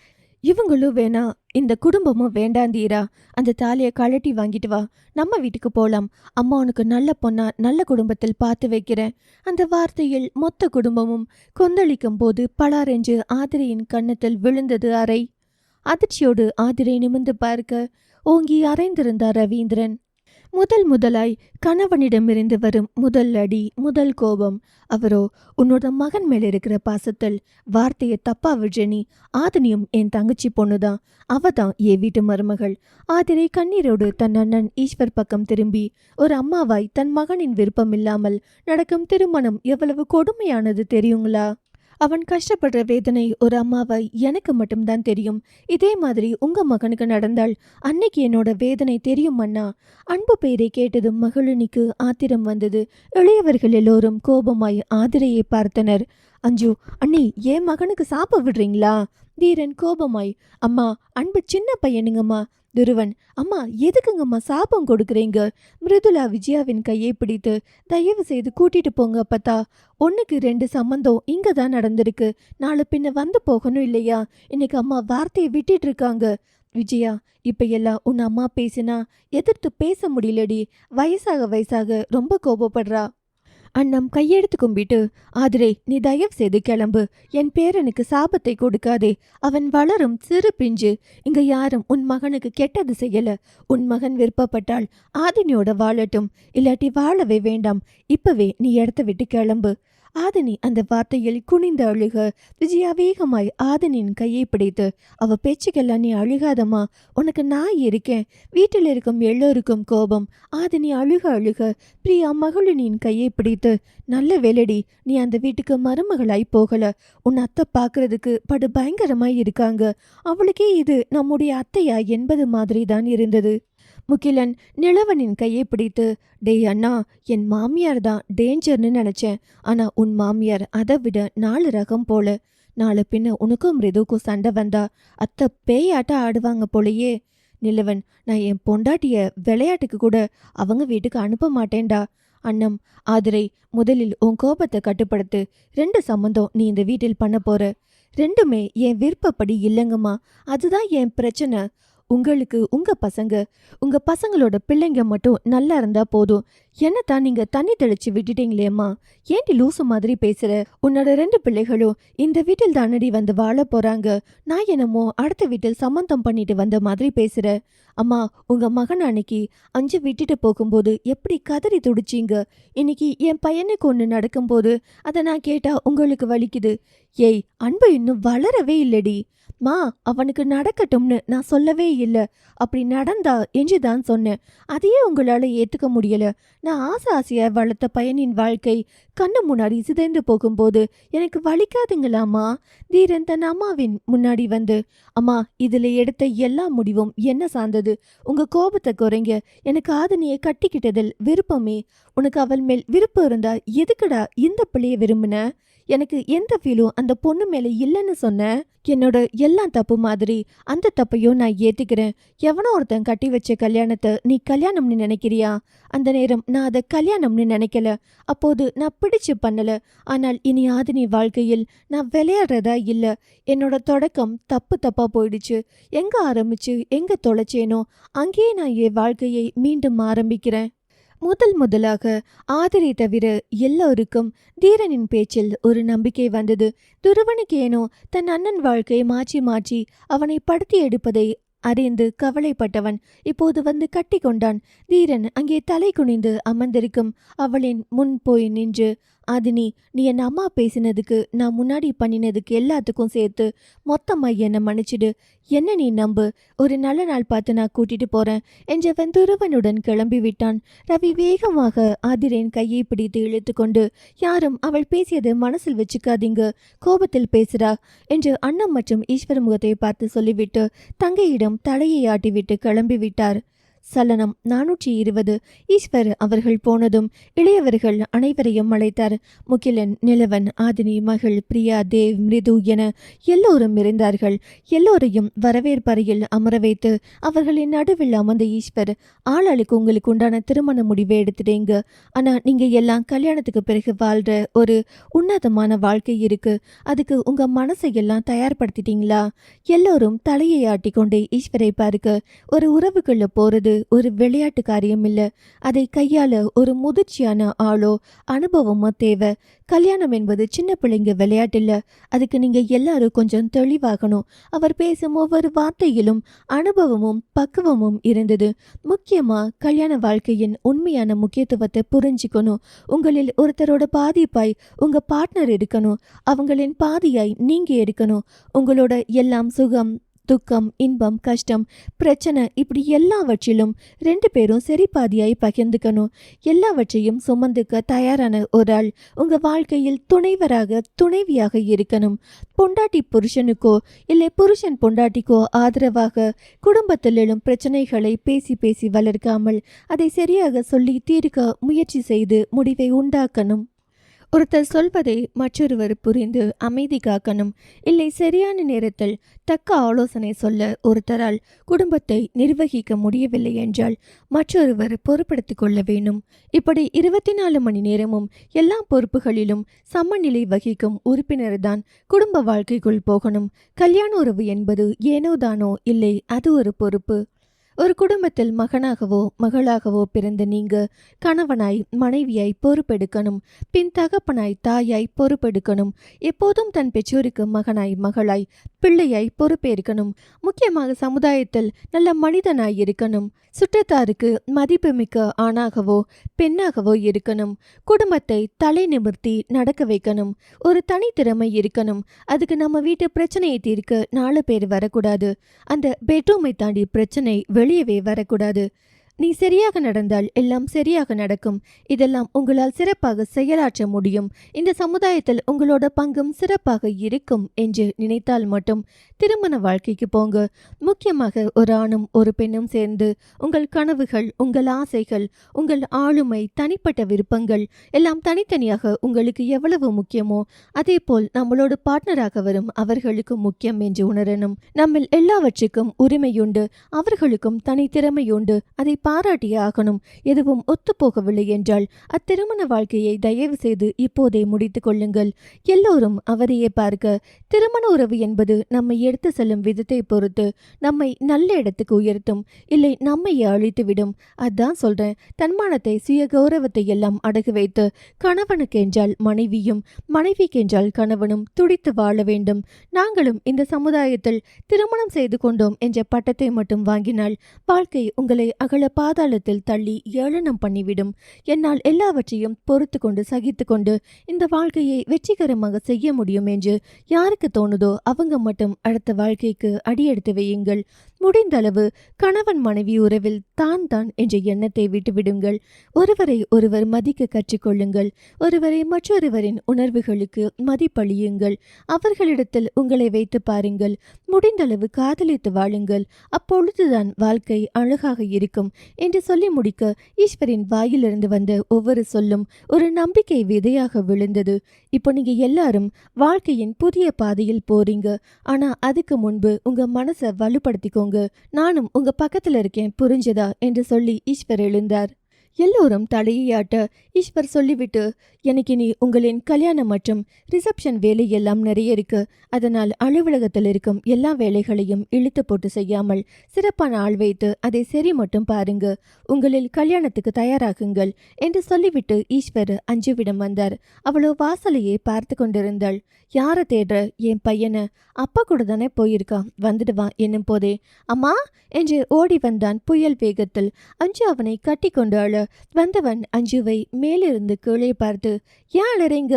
இவங்களும் வேணாம், இந்த குடும்பமும் வேண்டாந்தீரா. அந்த தாலியை கழட்டி வாங்கிட்டு வா, நம்ம வீட்டுக்கு போலாம். அம்மா உனக்கு நல்ல பொண்ணா நல்ல குடும்பத்தில் பார்த்து வைக்கிறேன். அந்த வார்த்தையில் மொத்த குடும்பமும் கொந்தளிக்கும் போது பலாரென்று ஆதிரையின் கன்னத்தில் விழுந்தது அறை. அதிர்ச்சியோடு ஆதிரை நிமிர்ந்து பார்க்க ஓங்கி அறைந்திருந்தார் ரவீந்திரன். முதலாய் கணவனிடமிருந்து வரும் முதல் அடி, முதல் கோபம். அவரோ உன்னோட மகன் மேல இருக்கிற பாசத்தில் வார்த்தையை தப்பா விட்றனி. ஆதினியும் என் தங்கச்சி பொண்ணுதான், அவதான் என் வீட்டு மருமகள். ஆதிரை கண்ணீரோடு தன் அண்ணன் ஈஸ்வர் பக்கம் திரும்பி, ஒரு அம்மாவாய் தன் மகனின் விருப்பம் இல்லாமல் நடக்கும் திருமணம் எவ்வளவு கொடுமையானது தெரியுங்களா? அவன் கஷ்டப்படுற வேதனை ஒரு அம்மாவாய் எனக்கு மட்டும்தான் தெரியும். இதே மாதிரி உங்க மகனுக்கு நடந்தால் அன்னைக்கு என்னோட வேதனை தெரியும் அண்ணா. அன்பு பெயரை கேட்டதும் மகளினிக்கு ஆத்திரம் வந்தது. இளையவர்கள் எல்லோரும் கோபமாய் ஆதிரையை பார்த்தனர். அஞ்சு, அண்ணி என் மகனுக்கு சாப்ப விடுறீங்களா? தீரன் கோபமாய். அம்மா, அன்பு சின்ன பையனுங்கம்மா. துருவன், அம்மா எதுக்குங்கம்மா சாபம் கொடுக்குறீங்க? மிருதுலா விஜயாவின் கையை பிடித்து, தயவு செய்து கூட்டிட்டு போங்க அப்பத்தா. 1க்கு 2 சம்பந்தம் இங்க தான் நடந்திருக்கு. நாளை பின்ன வந்து போகணும் இல்லையா? இன்னைக்கு அம்மா வார்த்தையை விட்டுட்டு இருக்காங்க. விஜயா, இப்ப எல்லாம் உன் அம்மா பேசினா எதிர்த்து பேச முடியலடி. வயசாக ரொம்ப கோபப்படுறா. அண்ணம் கையெடுத்து கும்பிட்டு, ஆதிரை நீ தயவு செய்து கிளம்பு. என் பேரனுக்கு சாபத்தை கொடுக்காதே. அவன் வளரும் சிறு பிஞ்சு. இங்க யாரும் உன் மகனுக்கு கெட்டது செய்யல. உன் மகன் விருப்பப்பட்டால் ஆதினியோட வாழட்டும், இல்லாட்டி வாழவே வேண்டாம். இப்பவே நீ இடத்த விட்டு கிளம்பு. ஆதினி அந்த வார்த்தையில் குனிந்து அழுக, விஜயா வேகமாய் ஆதினியின் கையை பிடித்து, அவ பேச்சுக்கெல்லாம் நீ அழுகாதம்மா, உனக்கு நான் இருக்கேன். வீட்டில் இருக்கும் எல்லோருக்கும் கோபம். ஆதினி அழுக பிரியா மகளினின் கையை பிடித்து, நல்ல வேலடி, நீ அந்த வீட்டுக்கு மருமகளாய் போகல. உன் அத்தை பார்க்கறதுக்கு படு பயங்கரமாய் இருக்காங்க. அவளுக்கே இது நம்முடைய அத்தையா என்பது மாதிரி தான் இருந்தது. முகிலன் நிலவனின் கையை பிடித்து, டேய் அண்ணா, என் மாமியார் தான் டேஞ்சர்னு நினைச்சேன். ஆனா உன் மாமியார் அதை விட 4 ரகம் போல. நாளை பின்ன உனக்கும் மிருதுக்கும் சண்டை வந்தா அத்தை பேயாட்ட ஆடுவாங்க போலையே. நிலவன், நான் என் பொண்டாட்டிய விளையாட்டுக்கு கூட அவங்க வீட்டுக்கு அனுப்ப மாட்டேன்டா. அண்ணம், ஆதிரை, முதலில் உன் கோபத்தை கட்டுப்படுத்து. 2 சம்பந்தம் நீ இந்த வீட்டில் பண்ண போற. 2மே என் விருப்பப்படி இல்லைங்கம்மா. அதுதான் என் பிரச்சனை. உங்களுக்கு உங்க பசங்களோட பிள்ளைங்க மட்டும் நல்லா இருந்தா போதும். என்னத்தான் நீங்க தண்ணி தெளிச்சு விட்டுட்டீங்களேம்மா. ஏன்டி லூசு மாதிரி பேசுற? உன்னோட 2 பிள்ளைகளும் இந்த வீட்டில் தானடி வந்து வாழ போறாங்க. நான் என்னமோ அடுத்த வீட்டில் சம்மந்தம் பண்ணிட்டு வந்த மாதிரி பேசுற. அம்மா, உங்க மகன் அன்னைக்கு 5 விட்டுட்டு போகும்போது எப்படி கதறி துடிச்சிங்க. இன்னைக்கு என் பையனுக்கு ஒன்று நடக்கும்போது அதை நான் கேட்டா உங்களுக்கு வலிக்குது. ஏய், அன்பு இன்னும் வளரவே இல்லடி. மா, அவனுக்கு நடக்கட்டும்னு நான் சொல்லவே இல்லை. அப்படி நடந்தா என்றுதான் சொன்னேன். அதையே உங்களால ஏத்துக்க முடியல. நான் ஆசையா வளர்த்த பையனின் வாழ்க்கை கண்ணு முன்னாடி சிதைந்து போகும்போது எனக்கு வலிக்காதுங்களாமா? தீரன் தன் அம்மாவின் முன்னாடி வந்து, அம்மா, இதுல எடுத்த எல்லா முடிவும் என்ன சார்ந்தது? உங்க கோபத்தை குறைங்க. எனக்கு ஆதினியை கட்டிக்கிட்டதில் விருப்பமே. உனக்கு அவள் மேல் விருப்பம் இருந்தா எதுக்குடா இந்த பிள்ளைய விரும்பின? எனக்கு எந்த ஃபீலும் அந்த பொண்ணு மேல இல்லைன்னு சொன்ன. என்னோட எல்லாம் தப்பு மாதிரி அந்த தப்பையும் நான் ஏத்துக்கிறேன். எவனோ ஒருத்தன் கட்டி வச்ச கல்யாணத்தை நீ கல்யாணம்னு நினைக்கிறியா? அந்த நேரம் நான் அதை கல்யாணம்னு நினைக்கல. அப்போது நான் பிடிச்சு பண்ணல. ஆனால் இனி ஆதினி வாழ்க்கையில் நான் விளையாடுறதா இல்லை. என்னோட தொடக்கம் தப்பா போயிடுச்சு. எங்க ஆரம்பிச்சு எங்க தொலைச்சேனோ அங்கேயே நான் என் வாழ்க்கையை மீண்டும் ஆரம்பிக்கிறேன். முதலாக ஆதிரை தவிர எல்லோருக்கும் தீரனின் பேச்சில் ஒரு நம்பிக்கை வந்தது. துருவனுக்கு ஏனோ தன் அண்ணன் வாழ்க்கை மாற்றி அவனை படுத்தி எடுப்பதை அறிந்து கவலைப்பட்டவன் இப்போது வந்து கட்டி கொண்டான். தீரன் அங்கே தலை குனிந்து அமர்ந்திருக்கும் அவளின் முன் போய் நின்று, ஆதினி, நீ என் அம்மா பேசினதுக்கு நான் முன்னாடி பண்ணினதுக்கு எல்லாத்துக்கும் சேர்த்து மொத்தமா என்னை மன்னிச்சிடு. என்ன நீ நம்பு. ஒரு நல்ல நாள் பார்த்து நான் கூட்டிட்டு போறேன் என்றவன் துருவனுடன் கிளம்பி விட்டான். ரவி வேகமாக ஆதிரின் கையை பிடித்து இழுத்து கொண்டு, யாரும் அவள் பேசியது மனசில் வச்சுக்காதீங்க, கோபத்தில் பேசுறா என்று அண்ணம் மற்றும் ஈஸ்வர முகத்தை பார்த்து சொல்லிவிட்டு தங்கையிடம் தலையை ஆட்டிவிட்டு கிளம்பி விட்டார். சலனம் 420. ஈஸ்வர் அவர்கள் போனதும் இளையவர்கள் அனைவரையும் அழைத்தார். முகிலன், நிலவன், ஆதினி, மகள், பிரியா, தேவ், மிருது என எல்லோரும் இருந்தார்கள். எல்லோரையும் வரவேற்பறையில் அமர வைத்து அவர்களின் நடுவில் அமர்ந்த ஈஸ்வர், ஆளாளுக்கு உங்களுக்கு உண்டான திருமண முடிவை எடுத்துட்டீங்க. ஆனா நீங்க எல்லாம் கல்யாணத்துக்கு பிறகு வாழ்ற ஒரு உன்னதமான வாழ்க்கை இருக்கு. அதுக்கு உங்க மனசை எல்லாம் தயார்படுத்திட்டீங்களா? எல்லோரும் தலையை ஆட்டிக்கொண்டே ஈஸ்வரை பார்க்க, ஒரு உறவுக்குள்ள போறது ஒரு விளையாட்டு காரியம் இல்ல. அதை கையாள ஒரு முதிர்ச்சியான ஆளோ அனுபவமோ தேவை. கல்யாணம் என்பது சின்ன பிள்ளைங்க விளையாட்டு இல்ல. அதுக்கு நீங்க எல்லாரும் கொஞ்சம் தெளிவாகணும். அவர் பேசும் ஒவ்வொரு வார்த்தையிலும் அனுபவமும் பக்குவமும் இருந்தது. முக்கியமா கல்யாண வாழ்க்கையின் உண்மையான முக்கியத்துவத்தை புரிஞ்சுக்கணும். உங்களில் ஒருத்தரோட பாதிப்பாய் உங்க பார்ட்னர் இருக்கணும். அவங்களின் பாதியாய் நீங்க இருக்கணும். உங்களோட எல்லாம் சுகம், துக்கம், இன்பம், கஷ்டம், பிரச்சனை இப்படி எல்லாவற்றிலும் 2 பேரும் சரி பாதியாய் பகிர்ந்துக்கணும். எல்லாவற்றையும் சுமந்துக்க தயாரான ஒரு ஆள் உங்க வாழ்க்கையில் துணைவராக துணைவியாக இருக்கணும். பொண்டாட்டி புருஷனுக்கோ இல்லை புருஷன் பொண்டாட்டிக்கோ ஆதரவாக குடும்பத்தில் எழும் பிரச்சனைகளை பேசி பேசி வளர்க்காமல் அதை சரியாக சொல்லி தீர்க்க முயற்சி செய்து முடிவை உண்டாக்கணும். ஒருத்தர் சொல்வதை மற்றொருவர் புரிந்து அமைதி காக்கணும். இல்லை சரியான நேரத்தில் தக்க ஆலோசனை சொல்ல ஒருத்தரால் குடும்பத்தை நிர்வகிக்க முடியவில்லை என்றால் மற்றொருவர் பொறுப்படுத்திக் கொள்ள வேண்டும். இப்படி 24 மணி நேரமும் எல்லா பொறுப்புகளிலும் சமநிலை வகிக்கும் உறுப்பினர்தான் குடும்ப வாழ்க்கைக்குள் போகணும். கல்யாண உறவு என்பது ஏனோதானோ இல்லை, அது ஒரு பொறுப்பு. ஒரு குடும்பத்தில் மகனாகவோ மகளாகவோ பிறந்த நீங்க கணவனாய் மனைவியாய் பொறுப்பெடுக்கணும். பின் தகப்பனாய் தாயாய் பொறுப்பெடுக்கணும். எப்போதும் தன் பெற்றோருக்கு மகனாய் மகளாய் பிள்ளையாய் பொறுப்பேற்கணும். முக்கியமாக சமுதாயத்தில் நல்ல மனிதனாய் இருக்கணும். சுற்றத்தாருக்கு மதிப்புமிக்க ஆணாகவோ பெண்ணாகவோ இருக்கணும். குடும்பத்தை தலை நிமிர்த்தி நடக்க வைக்கணும். ஒரு தனித்திறமை இருக்கணும். அதுக்கு நம்ம வீட்டு பிரச்சனையை தீர்க்க 4 பேர் வரக்கூடாது. அந்த பெட்ரூமை தாண்டி பிரச்சனை வெளியவே வரக்கூடாது. நீ சரியாக நடந்தால் எல்லாம் சரியாக நடக்கும். இதெல்லாம் உங்களால் சிறப்பாக செயலாற்ற முடியும். இந்த சமுதாயத்தில் உங்களோட பங்கும் சிறப்பாக இருக்கும் என்று நினைத்தால் மட்டும் திருமண வாழ்க்கைக்கு போங்க. முக்கியமாக ஒரு ஆணும் ஒரு பெண்ணும் சேர்ந்து உங்கள் கனவுகள், உங்கள் ஆசைகள், உங்கள் ஆளுமை, தனிப்பட்ட விருப்பங்கள் எல்லாம் தனித்தனியாக உங்களுக்கு எவ்வளவு முக்கியமோ அதே போல் நம்மளோட பார்ட்னராக வரும் அவர்களுக்கு முக்கியம் என்று உணரணும். நம்ம எல்லாவற்றுக்கும் உரிமையுண்டு, அவர்களுக்கும் தனித்திறமையுண்டு. அதை பாராட்டியே ஆகணும். எதுவும் ஒத்துப்போகவில்லை என்றால் அத்திருமண வாழ்க்கையை தயவு செய்து இப்போதே முடித்துக் கொள்ளுங்கள். எல்லோரும் அவரையே பார்க்க. திருமண உறவு என்பது நம்மை எடுத்து செல்லும் விதத்தை பொறுத்து நம்மை நல்ல இடத்துக்கு உயர்த்தும், இல்லை நம்மையே அழித்துவிடும். அதான் சொல்றேன், தன்மானத்தை சுய கௌரவத்தை எல்லாம் அடகு வைத்து கணவனுக்கு என்றால் மனைவியும் மனைவிக்கு என்றால் கணவனும் துடித்து வாழ வேண்டும். நாங்களும் இந்த சமுதாயத்தில் திருமணம் செய்து கொண்டோம் என்ற பட்டத்தை மட்டும் வாங்கினால் வாழ்க்கை உங்களை அகல பாதாளத்தில் தள்ளி ஏளனம் பண்ணிவிடும். என்னால் எல்லாவற்றையும் பொறுத்து கொண்டு சகித்து கொண்டு இந்த வாழ்க்கையை வெற்றிகரமாக செய்ய முடியும் என்று யாருக்கு தோணுதோ அவங்க மட்டும் அடுத்த வாழ்க்கைக்கு அடியெடுத்து வையுங்கள். முடிந்த அளவு கணவன் மனைவி உறவில் தான் தான் என்ற எண்ணத்தை விட்டுவிடுங்கள். ஒருவரை ஒருவர் மதிக்க கற்றுக்கொள்ளுங்கள். ஒருவரை மற்றொருவரின் உணர்வுகளுக்கு மதிப்பளியுங்கள். அவர்களிடத்தில் உங்களை வைத்து பாருங்கள். முடிந்தளவு காதலித்து வாழுங்கள். அப்பொழுதுதான் வாழ்க்கை அழகாக இருக்கும் என்று சொல்லி முடிக்க ஈஸ்வரின் வாயிலிருந்து வந்த ஒவ்வொரு சொல்லும் ஒரு நம்பிக்கை விதையாக விழுந்தது. இப்போ நீங்க எல்லாரும் வாழ்க்கையின் புதிய பாதையில் போறீங்க. ஆனா அதுக்கு முன்பு உங்க மனசை வலுப்படுத்திக்கோங்க. நானும் உங்க பக்கத்துல இருக்கேன், புரிஞ்சதா என்று சொல்லி ஈஸ்வர் எழுந்தார். எல்லோரும் தலையாட்ட ஈஸ்வர் சொல்லிவிட்டு, எனக்கு இனி உங்களின் கல்யாணம் மற்றும் ரிசப்ஷன் வேலை எல்லாம் நிறைய இருக்கு. அதனால் அலுவலகத்தில் இருக்கும் எல்லா வேலைகளையும் இழுத்து போட்டு செய்யாமல் சிறப்பான ஆள் வைத்து அதை சரி மட்டும் பாருங்க. உங்களில் கல்யாணத்துக்கு தயாராகுங்கள் என்று சொல்லிவிட்டு ஈஸ்வர் அஞ்சுவிடம் வந்தார். அவளோ வாசலையே பார்த்து கொண்டிருந்தாள். யாரை தேடுற? என் பையனை. அப்பா கூட தானே போயிருக்கான், வந்துடுவான் என்னும் போதே அம்மா என்று ஓடி வந்தான் புயல் வேகத்தில். அஞ்சு அவனை கட்டி கொண்டு அழ வந்தவன் அஞ்சுவை மேலிருந்து கீழே பார்த்து, ஏன் அழறீங்க?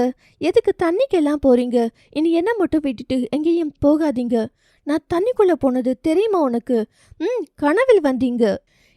எதுக்கு தண்ணிக்கெல்லாம் போறீங்க? இனி என்ன மட்டும் விட்டுட்டு எங்கேயும் போகாதீங்க. நான் தண்ணிக்குள்ள போனது தெரியுமா உனக்கு? கனவில் வந்தீங்க.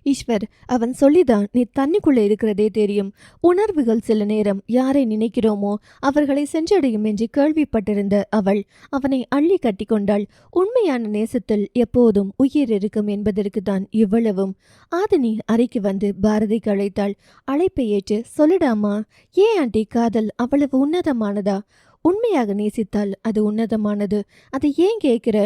ஈஸ்வர், அவன் சொல்லிதான் நீ தண்ணிக்குள்ள இருக்கிறதே தெரியும். உணர்வுகள் சில நேரம் யாரை நினைக்கிறோமோ அவர்களை சென்றடையும் என்று கேள்விப்பட்டிருந்த அவள் அவனை அள்ளி கட்டி கொண்டாள். உண்மையான நேசத்தில் எப்போதும் உயிர் இருக்கும் என்பதற்கு தான் இவ்வளவும். ஆதினி அறைக்கு வந்து பாரதிக்கு அழைத்தாள். அழைப்பை ஏற்று, சொல்லிடாமா, ஏன் ஆண்டி காதல் அவ்வளவு உன்னதமானதா? உண்மையாக நேசித்தால் அது உன்னதமானது. அதை ஏன் கேட்கிற?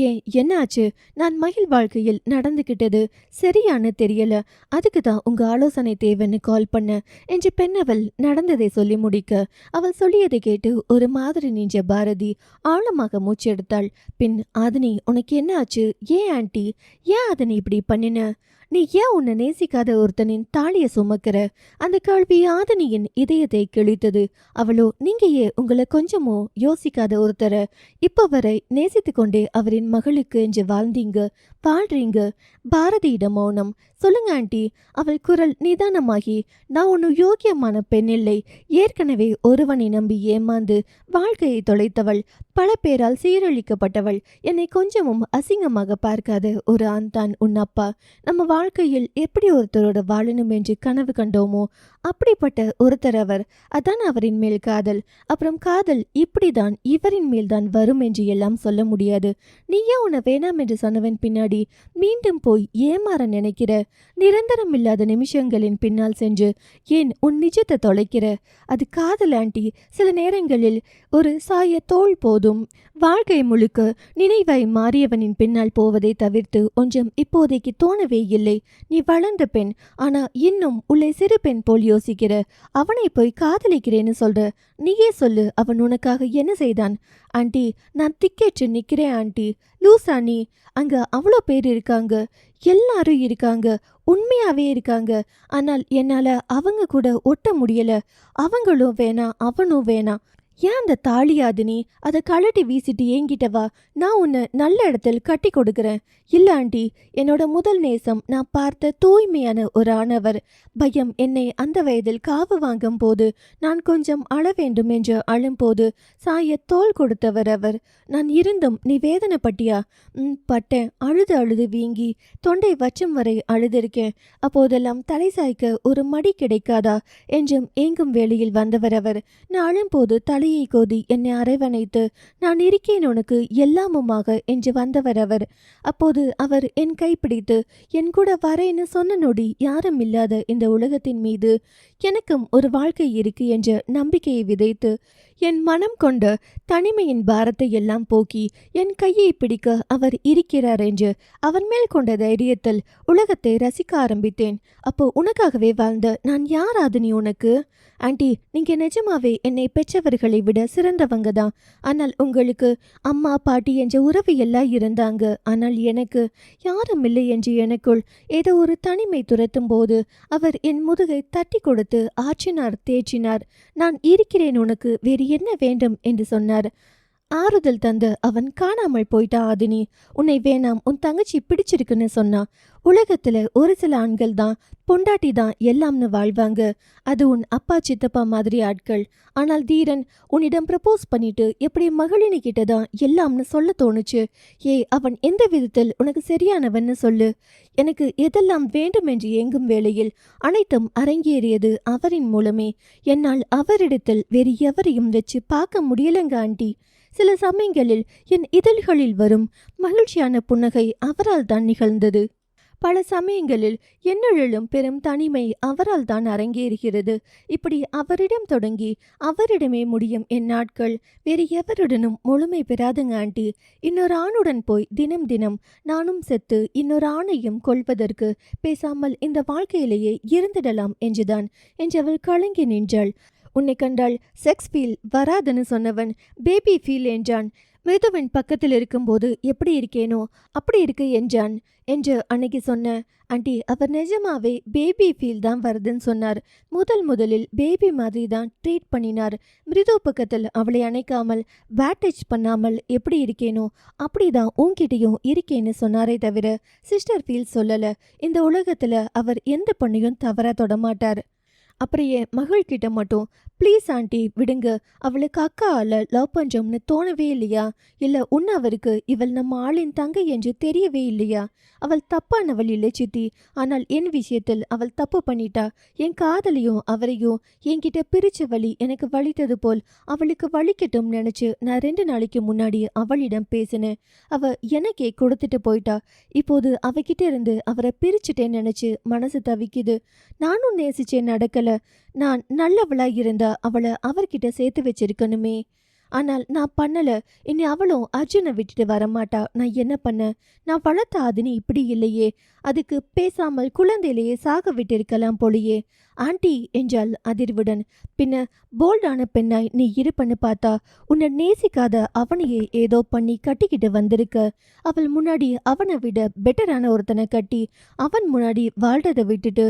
ஏன், என்ன ஆச்சு? நான் மகிழ் வாழ்க்கையில் நடந்துகிட்டது சரியானு தெரியல. அதுக்கு தான் உங்க ஆலோசனை தேவைன்னு கால் பண்ண என்று பெண்ணவள் நடந்ததை சொல்லி முடிக்க, அவள் சொல்லியதை கேட்டு ஒரு மாதிரி நின்ற பாரதி ஆழமாக மூச்செடுத்தாள். பின், ஆதினி, உனக்கு என்ன ஆச்சு? ஏன் ஆண்டி, ஏன் ஆதினி இப்படி பண்ணின? நீ ஏன் உன்னை நேசிக்காத ஒருத்தனின் தாலிய சுமக்கிற? அந்த கேள்வி ஆதினியின் இதயத்தை கிழித்தது. அவளோ, நீங்க ஏன் உங்களை கொஞ்சமோ யோசிக்காத ஒருத்தரை இப்ப வரை நேசித்து கொண்டே அவரின் மகளுக்கு என்று வாழ்றீங்க. பாரதியிடம் மௌனம். சொல்லுங்க ஆண்டி. அவள் குரல் நிதானமாகி, நான் ஒன்னும் யோக்கியமான பெண் இல்லை. ஏற்கனவே ஒருவனை நம்பி ஏமாந்து வாழ்க்கையை தொலைத்தவள். பல பேரால் சீரழிக்கப்பட்டவள். என்னை கொஞ்சமும் அசிங்கமாக பார்க்காத ஒரு ஆண் தான் உன் அப்பா. நம்ம வாழ்க்கையில் எப்படி ஒருத்தரோட வாழணும் என்று கனவு கண்டோமோ அப்படிப்பட்ட ஒருத்தர் அவர். அதான் அவரின் மேல் காதல். அப்புறம் காதல் இப்படிதான் இவரின் மேல் தான் வரும் என்று எல்லாம் சொல்ல முடியாது. நீயே உன்னை வேணாம் என்று சொன்னவன் பின்னாடி மீண்டும் போய் ஏமாற நினைக்கிற? நிரந்தரம் இல்லாத நிமிஷங்களின் பின்னால் சென்று ஏன் உன் நிஜத்தை தொலைக்கிற? அது காதல் ஆண்டி. சில நேரங்களில் ஒரு சாய தோல் போதும். வாழ்க்கை முழுக்க நினைவாய் மாறியவனின் பின்னால் போவதை தவிர்த்து ஒன்றும் இப்போதைக்கு தோணவே இல்லை. நீ வளர்ந்த பெண், ஆனா இன்னும் உள்ளே சிறு பெண் போல் யோசிக்கிற. அவனை போய் காதலிக்கிறேன்னு சொல்ற. நீயே சொல்லு, அவன் உனக்காக என்ன செய்தான்? ஆண்டி, நான் திக்கேற்று நிக்கிறேன் ஆண்டி. லூசா நீ? அங்க அவ்வளோ பேர் இருக்காங்க, எல்லாரும் இருக்காங்க, உண்மையாவே இருக்காங்க. ஆனால் என்னால அவங்க கூட ஒட்ட முடியல. அவங்களும் வேணாம், அவனும் வேணாம். ஏன் அந்த தாலியாது? நீ அதை கழட்டி வீசிட்டு ஏங்கிட்ட வா. நான் உன்னை நல்ல இடத்தில் கட்டி கொடுக்குறேன். இல்ல ஆண்டி, என்னோட முதல் நேசம் நான் பார்த்த தூய்மையான ஒரு ஆணவர். பயம் என்னை அந்த வயதில் காவு வாங்கும் போது நான் கொஞ்சம் அழ வேண்டும் என்று அழும்போது சாய தோல் கொடுத்தவர் அவர். நான் இருந்தும் நீ வேதனைப்பட்டியா? பட்டேன். அழுது வீங்கி தொண்டை வற்றும் வரை அழுதிருக்கேன். அப்போதெல்லாம் தலை சாய்க்க ஒரு மடி கிடைக்காதா என்றும் ஏங்கும் வேளையில் வந்தவர் அவர். நான் அழும்போது தலையை கோதி என்னை அரவணைத்து நான் இருக்கேன் உனக்கு எல்லாமுமாக என்று வந்தவர் அவர். அப்போது அவர் என் கைப்பிடித்து என் கூட வரேன்னு சொன்ன நொடி யாரும் இல்லாத இந்த உலகத்தின் மீது எனக்கும் ஒரு வாழ்க்கை இருக்கு என்ற நம்பிக்கையை விதைத்து என் மனம் கொண்ட தனிமையின் பாரத்தை எல்லாம் போக்கி என் கையை பிடிக்க அவர் இருக்கிறார் என்று அவன் மேல் கொண்ட தைரியத்தில் உலகத்தை ரசிக்க ஆரம்பித்தேன். அப்போ உனக்காகவே வாழ்ந்த நான் யாராது நீ உனக்கு? ஆண்டி, நீங்க நிஜமாவே என்னை பெற்றவர்களை விட சிறந்தவங்க தான். ஆனால் உங்களுக்கு அம்மா பாட்டி என்ற உறவு எல்லாம் இருந்தாங்க. ஆனால் எனக்கு யாரும் இல்லை என்று எனக்குள் ஏதோ ஒரு தனிமை துரத்தும் போது அவர் என் முதுகை தட்டி கொடுத்து ஆற்றினார், தேற்றினார். நான் இருக்கிறேன், உனக்கு வேறு என்ன வேண்டும் என்று சொன்னார். ஆறுதல் தந்து அவன் காணாமல் போயிட்டா. ஆதினி, உன்னை வேணாம், உன் தங்கச்சி பிடிச்சிருக்குன்னு சொன்னா. உலகத்துல ஒரு சில ஆண்கள் தான் பொண்டாட்டி தான் எல்லாம்னு வாழ்வாங்க. அது உன் அப்பா சித்தப்பா மாதிரி ஆட்கள். ஆனால் தீரன் உன்னிடம் ப்ரப்போஸ் பண்ணிட்டு எப்படி மகளினி கிட்டதான் எல்லாம்னு சொல்ல தோணுச்சு. அவன் எந்த விதத்தில் உனக்கு சரியானவன்னு சொல்லு. எனக்கு எதெல்லாம் வேண்டும் என்று ஏங்கும் வேளையில் அனைத்தும் அரங்கேறியது அவரின் மூலமே. என்னால் அவரிடத்தில் வேறு எவரையும் வச்சு பார்க்க முடியலங்க ஆண்டி. சில சமயங்களில் என் இதழ்களில் வரும் மகிழ்ச்சியான புன்னகை அவரால் தான் நிகழ்ந்தது. பல சமயங்களில் என்னுள்ளும் பெரும் தனிமை அவரால் தான் அரங்கேறுகிறது. இப்படி அவரிடம் தொடங்கி அவரிடமே முடியும் என் நாட்கள் வேறு எவருடனும் முழுமை பெறாதுங்க ஆண்டி. இன்னொரு ஆணுடன் போய் தினம் தினம் நானும் செத்து இன்னொரு ஆணையும் கொள்வதற்கு பேசாமல் இந்த வாழ்க்கையிலேயே இருந்திடலாம் என்றுதான் என்றவள் கலங்கி நின்றாள். உன்னை கண்டால் செக்ஸ் ஃபீல் வராதுன்னு சொன்னவன் பேபி ஃபீல் என்றான். மிருதுவின் பக்கத்தில் இருக்கும்போது எப்படி இருக்கேனோ அப்படி இருக்கு என்றான் என்று அன்னைக்கு சொன்ன. ஆண்டி, அவர் நிஜமாவே பேபி ஃபீல் தான் வருதுன்னு சொன்னார். முதலில் பேபி மாதிரி தான் ட்ரீட் பண்ணினார். மிருது பக்கத்தில் அவளை அணைக்காமல் பேட்டச் பண்ணாமல் எப்படி இருக்கேனோ அப்படிதான் உன்கிட்டையும் இருக்கேன்னு சொன்னாரே தவிர சிஸ்டர் ஃபீல் சொல்லல. இந்த உலகத்துல அவர் எந்த பொண்ணையும் தவறா தொடமாட்டார். அப்புறம் என் மகள் கிட்ட மட்டும் ப்ளீஸ் ஆண்டி விடுங்க, அவளுக்கு அக்கா ஆள லவ் பண்றோம்னு தோணவே இல்லையா? இல்ல உன்ன அவருக்கு இவள் நம்ம ஆளின் தங்கை என்று தெரியவே இல்லையா? அவள் தப்பானவள் இல்லை சித்தி. ஆனால் என் விஷயத்தில் அவள் தப்பு பண்ணிட்டா. என் காதலையும் அவரையும் என்கிட்ட பிரிச்ச வலி எனக்கு வலித்தது போல் அவளுக்கு வலிக்கட்டும் நினைச்சு நான் 2 நாளைக்கு முன்னாடி அவளிடம் பேசினேன். அவ எனக்கே கொடுத்துட்டு போயிட்டா. இப்போது அவகிட்ட இருந்து அவரை பிரிச்சுட்டேன்னு நினைச்சு மனசு தவிக்குது. நானும் நேசிச்சேன், நடக்கல. நான் நல்லவளா இருந்தா அவளை அவர்கிட்ட சேர்த்து வச்சிருக்கணுமே. ஆனால் நான் பண்ணல. இனி அவளும் அர்ஜுனை விட்டுட்டு வரமாட்டா. நான் என்ன பண்ண? நான் வளர்த்த ஆதினி இப்படி இல்லையே. அதுக்கு பேசாமல் குழந்தையிலேயே சாக விட்டிருக்கலாம் போலியே. ஆண்டி என்றாள் அதிர்வுடன். பின்ன போல்டான பெண்ணாய் நீ இருப்பன்னு பார்த்தா உன்னை நேசிக்காத அவனையே ஏதோ பண்ணி கட்டிக்கிட்டு வந்திருக்க. அவள் முன்னாடி அவனை விட பெட்டரான ஒருத்தனை கட்டி அவன் முன்னாடி வாழ்றதை விட்டுட்டு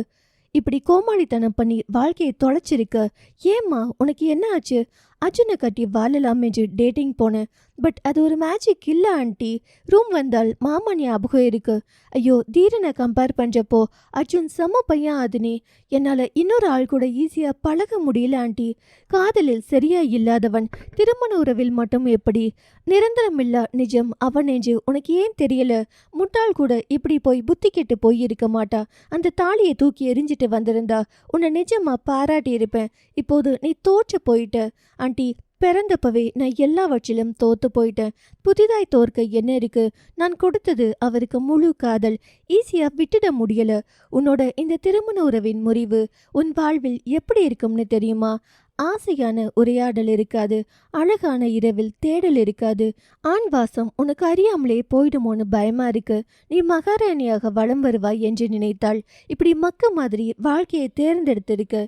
இப்படி கோமாளித்தனம் பண்ணி வாழ்க்கையை தொலைச்சிருக்க. ஏம்மா உனக்கு என்ன ஆச்சு? அர்ஜுனை கட்டி வாழலாம் என்று டேட்டிங் போனேன். பட் அது ஒரு மேஜிக் இல்லை ஆண்டி. ரூம் வந்தால் மாமா ஞாபகம் இருக்கு. ஐயோ, தீரனை கம்பேர் பண்ணுறப்போ அர்ஜுன் செம்ம பையன் ஆதினி. என்னால் இன்னொரு ஆள் கூட ஈஸியாக பழக முடியல ஆண்டி. காதலில் சரியா இல்லாதவன் திருமண உறவில் மட்டும் எப்படி? நிரந்தரமில்லா நிஜம் அவன் என்று உனக்கு ஏன் தெரியல? முட்டாள் கூட இப்படி போய் புத்தி கெட்டு போய் இருக்க மாட்டா. அந்த தாலியை தூக்கி எரிஞ்சிட்டு வந்திருந்தா உன்னை நிஜமா பாராட்டி இருப்பேன். இப்போது நீ தோற்று போயிட்ட ஆண்டி. பிறந்தப்பவே நான் எல்லாவற்றிலும் தோத்து போயிட்டேன். புதிதாய் தோற்க என்ன இருக்கு? நான் கொடுத்தது அவருக்கு முழு காதல். ஈஸியா விட்டுட முடியல. உன்னோட இந்த திருமண உறவின் முறிவு உன் வாழ்வில் எப்படி இருக்கும்னு தெரியுமா? ஆசையான உரையாடல் இருக்காது. அழகான இரவில் தேடல் இருக்காது. ஆண் வாசம் உனக்கு அறியாமலே போயிடுமோன்னு பயமா இருக்கு. நீ மகாராணியாக வலம் வருவாய் என்று நினைத்தாள். இப்படி மக்க மாதிரி வாழ்க்கையை தேர்ந்தெடுத்திருக்க.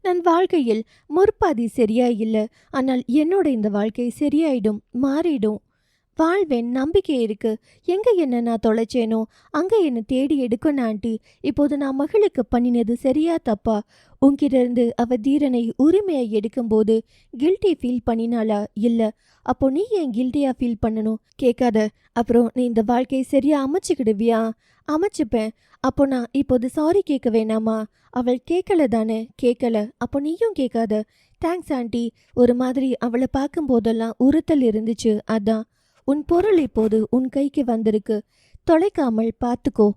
நான் வாழ்க்கையில் முற்பாதி சரியா இல்லை. ஆனால் என்னோட இந்த வாழ்க்கை சரியாயிடும், மாறிடும். வாழ்வேன், நம்பிக்கை இருக்கு. எங்க என்ன நான் தொலைச்சேனோ அங்க என்ன தேடி எடுக்கணும் ஆண்டி. இப்போது நான் மகளுக்கு பண்ணினது சரியா தப்பா? உன்கிட்ட இருந்து அவ தீரனை உரிமையை எடுக்கும்போது கில்ட்டி ஃபீல் பண்ணினாளா? இல்ல. அப்போ நீ ஏன் கில்ட்டியா ஃபீல் பண்ணணும்? கேட்காத. அப்புறம் நீ இந்த வாழ்க்கையை சரியா அமைச்சுக்கிடுவியா? அமைச்சுப்பேன். அப்போ நான் இப்போது சாரி கேட்க வேணாமா? அவள் கேட்கல தானே? கேட்கல. அப்போ நீயும் கேட்காத. Thanks aunty. ஒரு மாதிரி அவளை பார்க்கும் போதெல்லாம் உறுத்தல் இருந்துச்சு, அதான். உன் பொருள் இப்போது உன் கைக்கு வந்திருக்கு. தொலைக்காமல் பார்த்துக்கோ.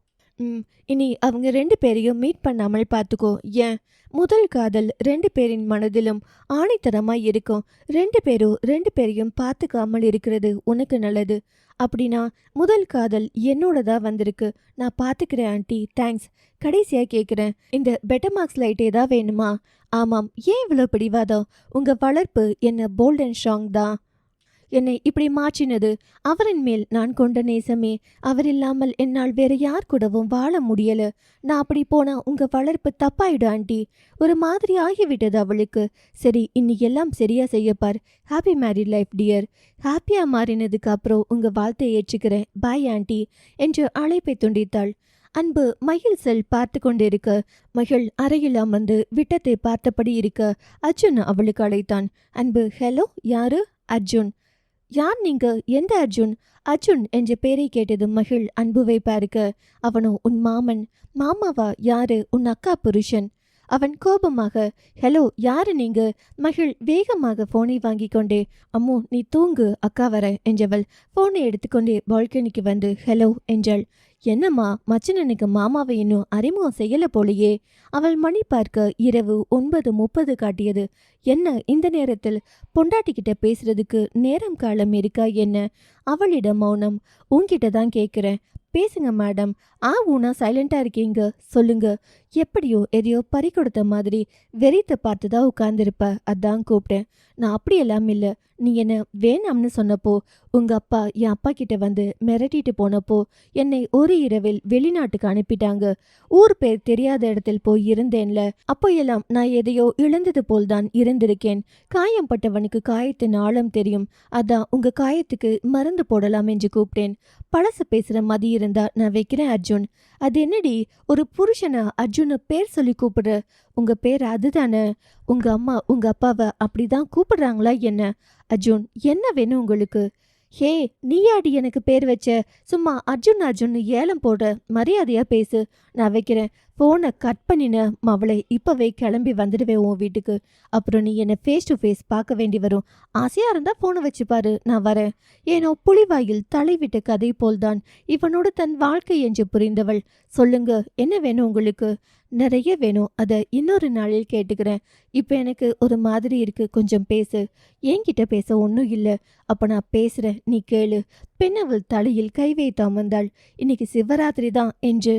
இனி அவங்க 2 பேரையும் மீட் பண்ணாமல் பார்த்துக்கோ. ஏன்? முதல் காதல் 2 பேரின் மனதிலும் ஆணித்தரமாய் இருக்கும். 2 பேரும் 2 பேரையும் பார்த்துக்காமல் இருக்கிறது உனக்கு நல்லது. அப்படின்னா முதல் காதல் என்னோடதா வந்திருக்கு. நான் பார்த்துக்கிறேன் ஆண்டி. தேங்க்ஸ். கடைசியா கேட்குறேன், இந்த பெட்டர் மார்க்ஸ் லைட் ஏதா வேணுமா? ஆமாம். ஏன் இவ்வளோ பிடிவாதம்? உங்க வளர்ப்பு என்ன போல்ட் அண்ட் ஸ்ட்ராங் தான். என்னை இப்படி மாற்றினது அவரின் மேல் நான் கொண்ட நேசமே. அவர் இல்லாமல் என்னால் வேற யார் கூடவும் வாழ முடியல. நான் அப்படி போனா உங்க வளர்ப்பு தப்பாயிடும் ஆண்டி. ஒரு மாதிரி ஆகிவிட்டது அவளுக்கு. சரி, இன்னைக்கு எல்லாம் சரியா செய்யப்பார். Happy married life dear. ஹாப்பியா மாறினதுக்கு அப்புறம் உங்க வாழ்த்தை ஏற்றுக்கிறேன். பாய் ஆண்டி என்று அழைப்பை துண்டித்தாள். அன்பு மயில் செல் பார்த்து கொண்டிருக்க மகள் அறையில் அமர்ந்து விட்டத்தை பார்த்தபடி இருக்க அர்ஜுன் அவளுக்கு அழைத்தான். அன்பு, ஹலோ. யாரு? அர்ஜுன். யார் நீங்க? எந்த அர்ஜுன்? அர்ஜுன் என்ற பேரை கேட்டது மகிழ் அன்புவை பார்க்க. அவனோ உன் மாமன். மாமாவா? யாரு? உன் அக்கா புருஷன். அவன் கோபமாக, ஹலோ, யாரு நீங்க? மகிழ் வேகமாக போனை வாங்கி கொண்டே, அம்மோ நீ தூங்கு, அக்கா வர என்றவள் போனை எடுத்துக்கொண்டே பால்கனிக்கு வந்து ஹலோ என்றாள். என்னம்மா, மச்சனனுக்கு மாமாவை இன்னும் அறிமுகம் செய்யல போலையே. அவள் மணி பார்க்க இரவு 9:30 காட்டியது. என்ன இந்த நேரத்தில்? பொண்டாட்டிக்கிட்ட பேசுறதுக்கு நேரம் காலம் இருக்கா என்ன? அவளிடம் மௌனம். உன்கிட்ட தான் கேட்குறேன். பேசுங்க மேடம். ஊனா சைலண்டா இருக்கீங்க, சொல்லுங்க. எப்படியோ எதையோ பறி கொடுத்த மாதிரி வெறித்த பார்த்துதான் உட்கார்ந்துருப்ப, அதான் கூப்பிட்டேன். நான் அப்படியெல்லாம் இல்லை. நீ என்ன வேணாம்னு சொன்னப்போ உங்க அப்பா என் அப்பா கிட்ட வந்து மிரட்டிட்டு போனப்போ என்னை ஒரு இரவில் வெளிநாட்டுக்கு அனுப்பிட்டாங்க. ஊர் பேர் தெரியாத இடத்தில் போய் இருந்தேன்ல, அப்போ எல்லாம் நான் எதையோ இழந்தது போல்தான் இருந்திருக்கேன். காயம் பட்டவனுக்கு காயத்தின் ஆழம் தெரியும். அதான் உங்க காயத்துக்கு மருந்து போடலாம் என்று கூப்பிட்டேன். பழச பேசுற மதி இருந்தா நான் வைக்கிறேன் அர்ஜுன். அது என்னடி, ஒரு புருஷனை அர்ஜுனை பேர் சொல்லி கூப்பிடுற? உங்க பேர் அதுதானே? உங்க அம்மா உங்க அப்பாவை அப்படிதான் கூப்பிடுறாங்களா என்ன? அர்ஜுன், என்ன வேணும் உங்களுக்கு? ஹே, நீயாடி எனக்கு பேர் வச்ச? சும்மா அர்ஜுன் அர்ஜுன் ஏலம் போட. மரியாதையா பேசு. நான் வைக்கிறேன். ஃபோனை கட் பண்ணின மவளே, இப்பவே கிளம்பி வந்துடுவேன் உன் வீட்டுக்கு. அப்புறம் நீ என்னை ஃபேஸ் டு ஃபேஸ் பார்க்க வேண்டி வரும். ஆசையா இருந்தா ஃபோனை வச்சு பாரு, நான் வரேன். ஏனோ புலிவாயில் தலைவிட்ட கதை போல்தான் இவனோடு தன் வாழ்க்கை என்று புரிந்தவள். சொல்லுங்க, என்ன வேணும் உங்களுக்கு? நிறைய வேணும், அதை இன்னொரு நாளில் கேட்டுக்கிறேன். இப்போ எனக்கு ஒரு மாதிரி இருக்கு, கொஞ்சம் பேசு. என்கிட்ட பேச ஒன்றும் இல்லை. அப்போ நான் பேசுகிறேன், நீ கேளு. பெண் அவள் தலையில் கை வைத்து அமர்ந்தாள். இன்னைக்கு சிவராத்திரி தான் என்று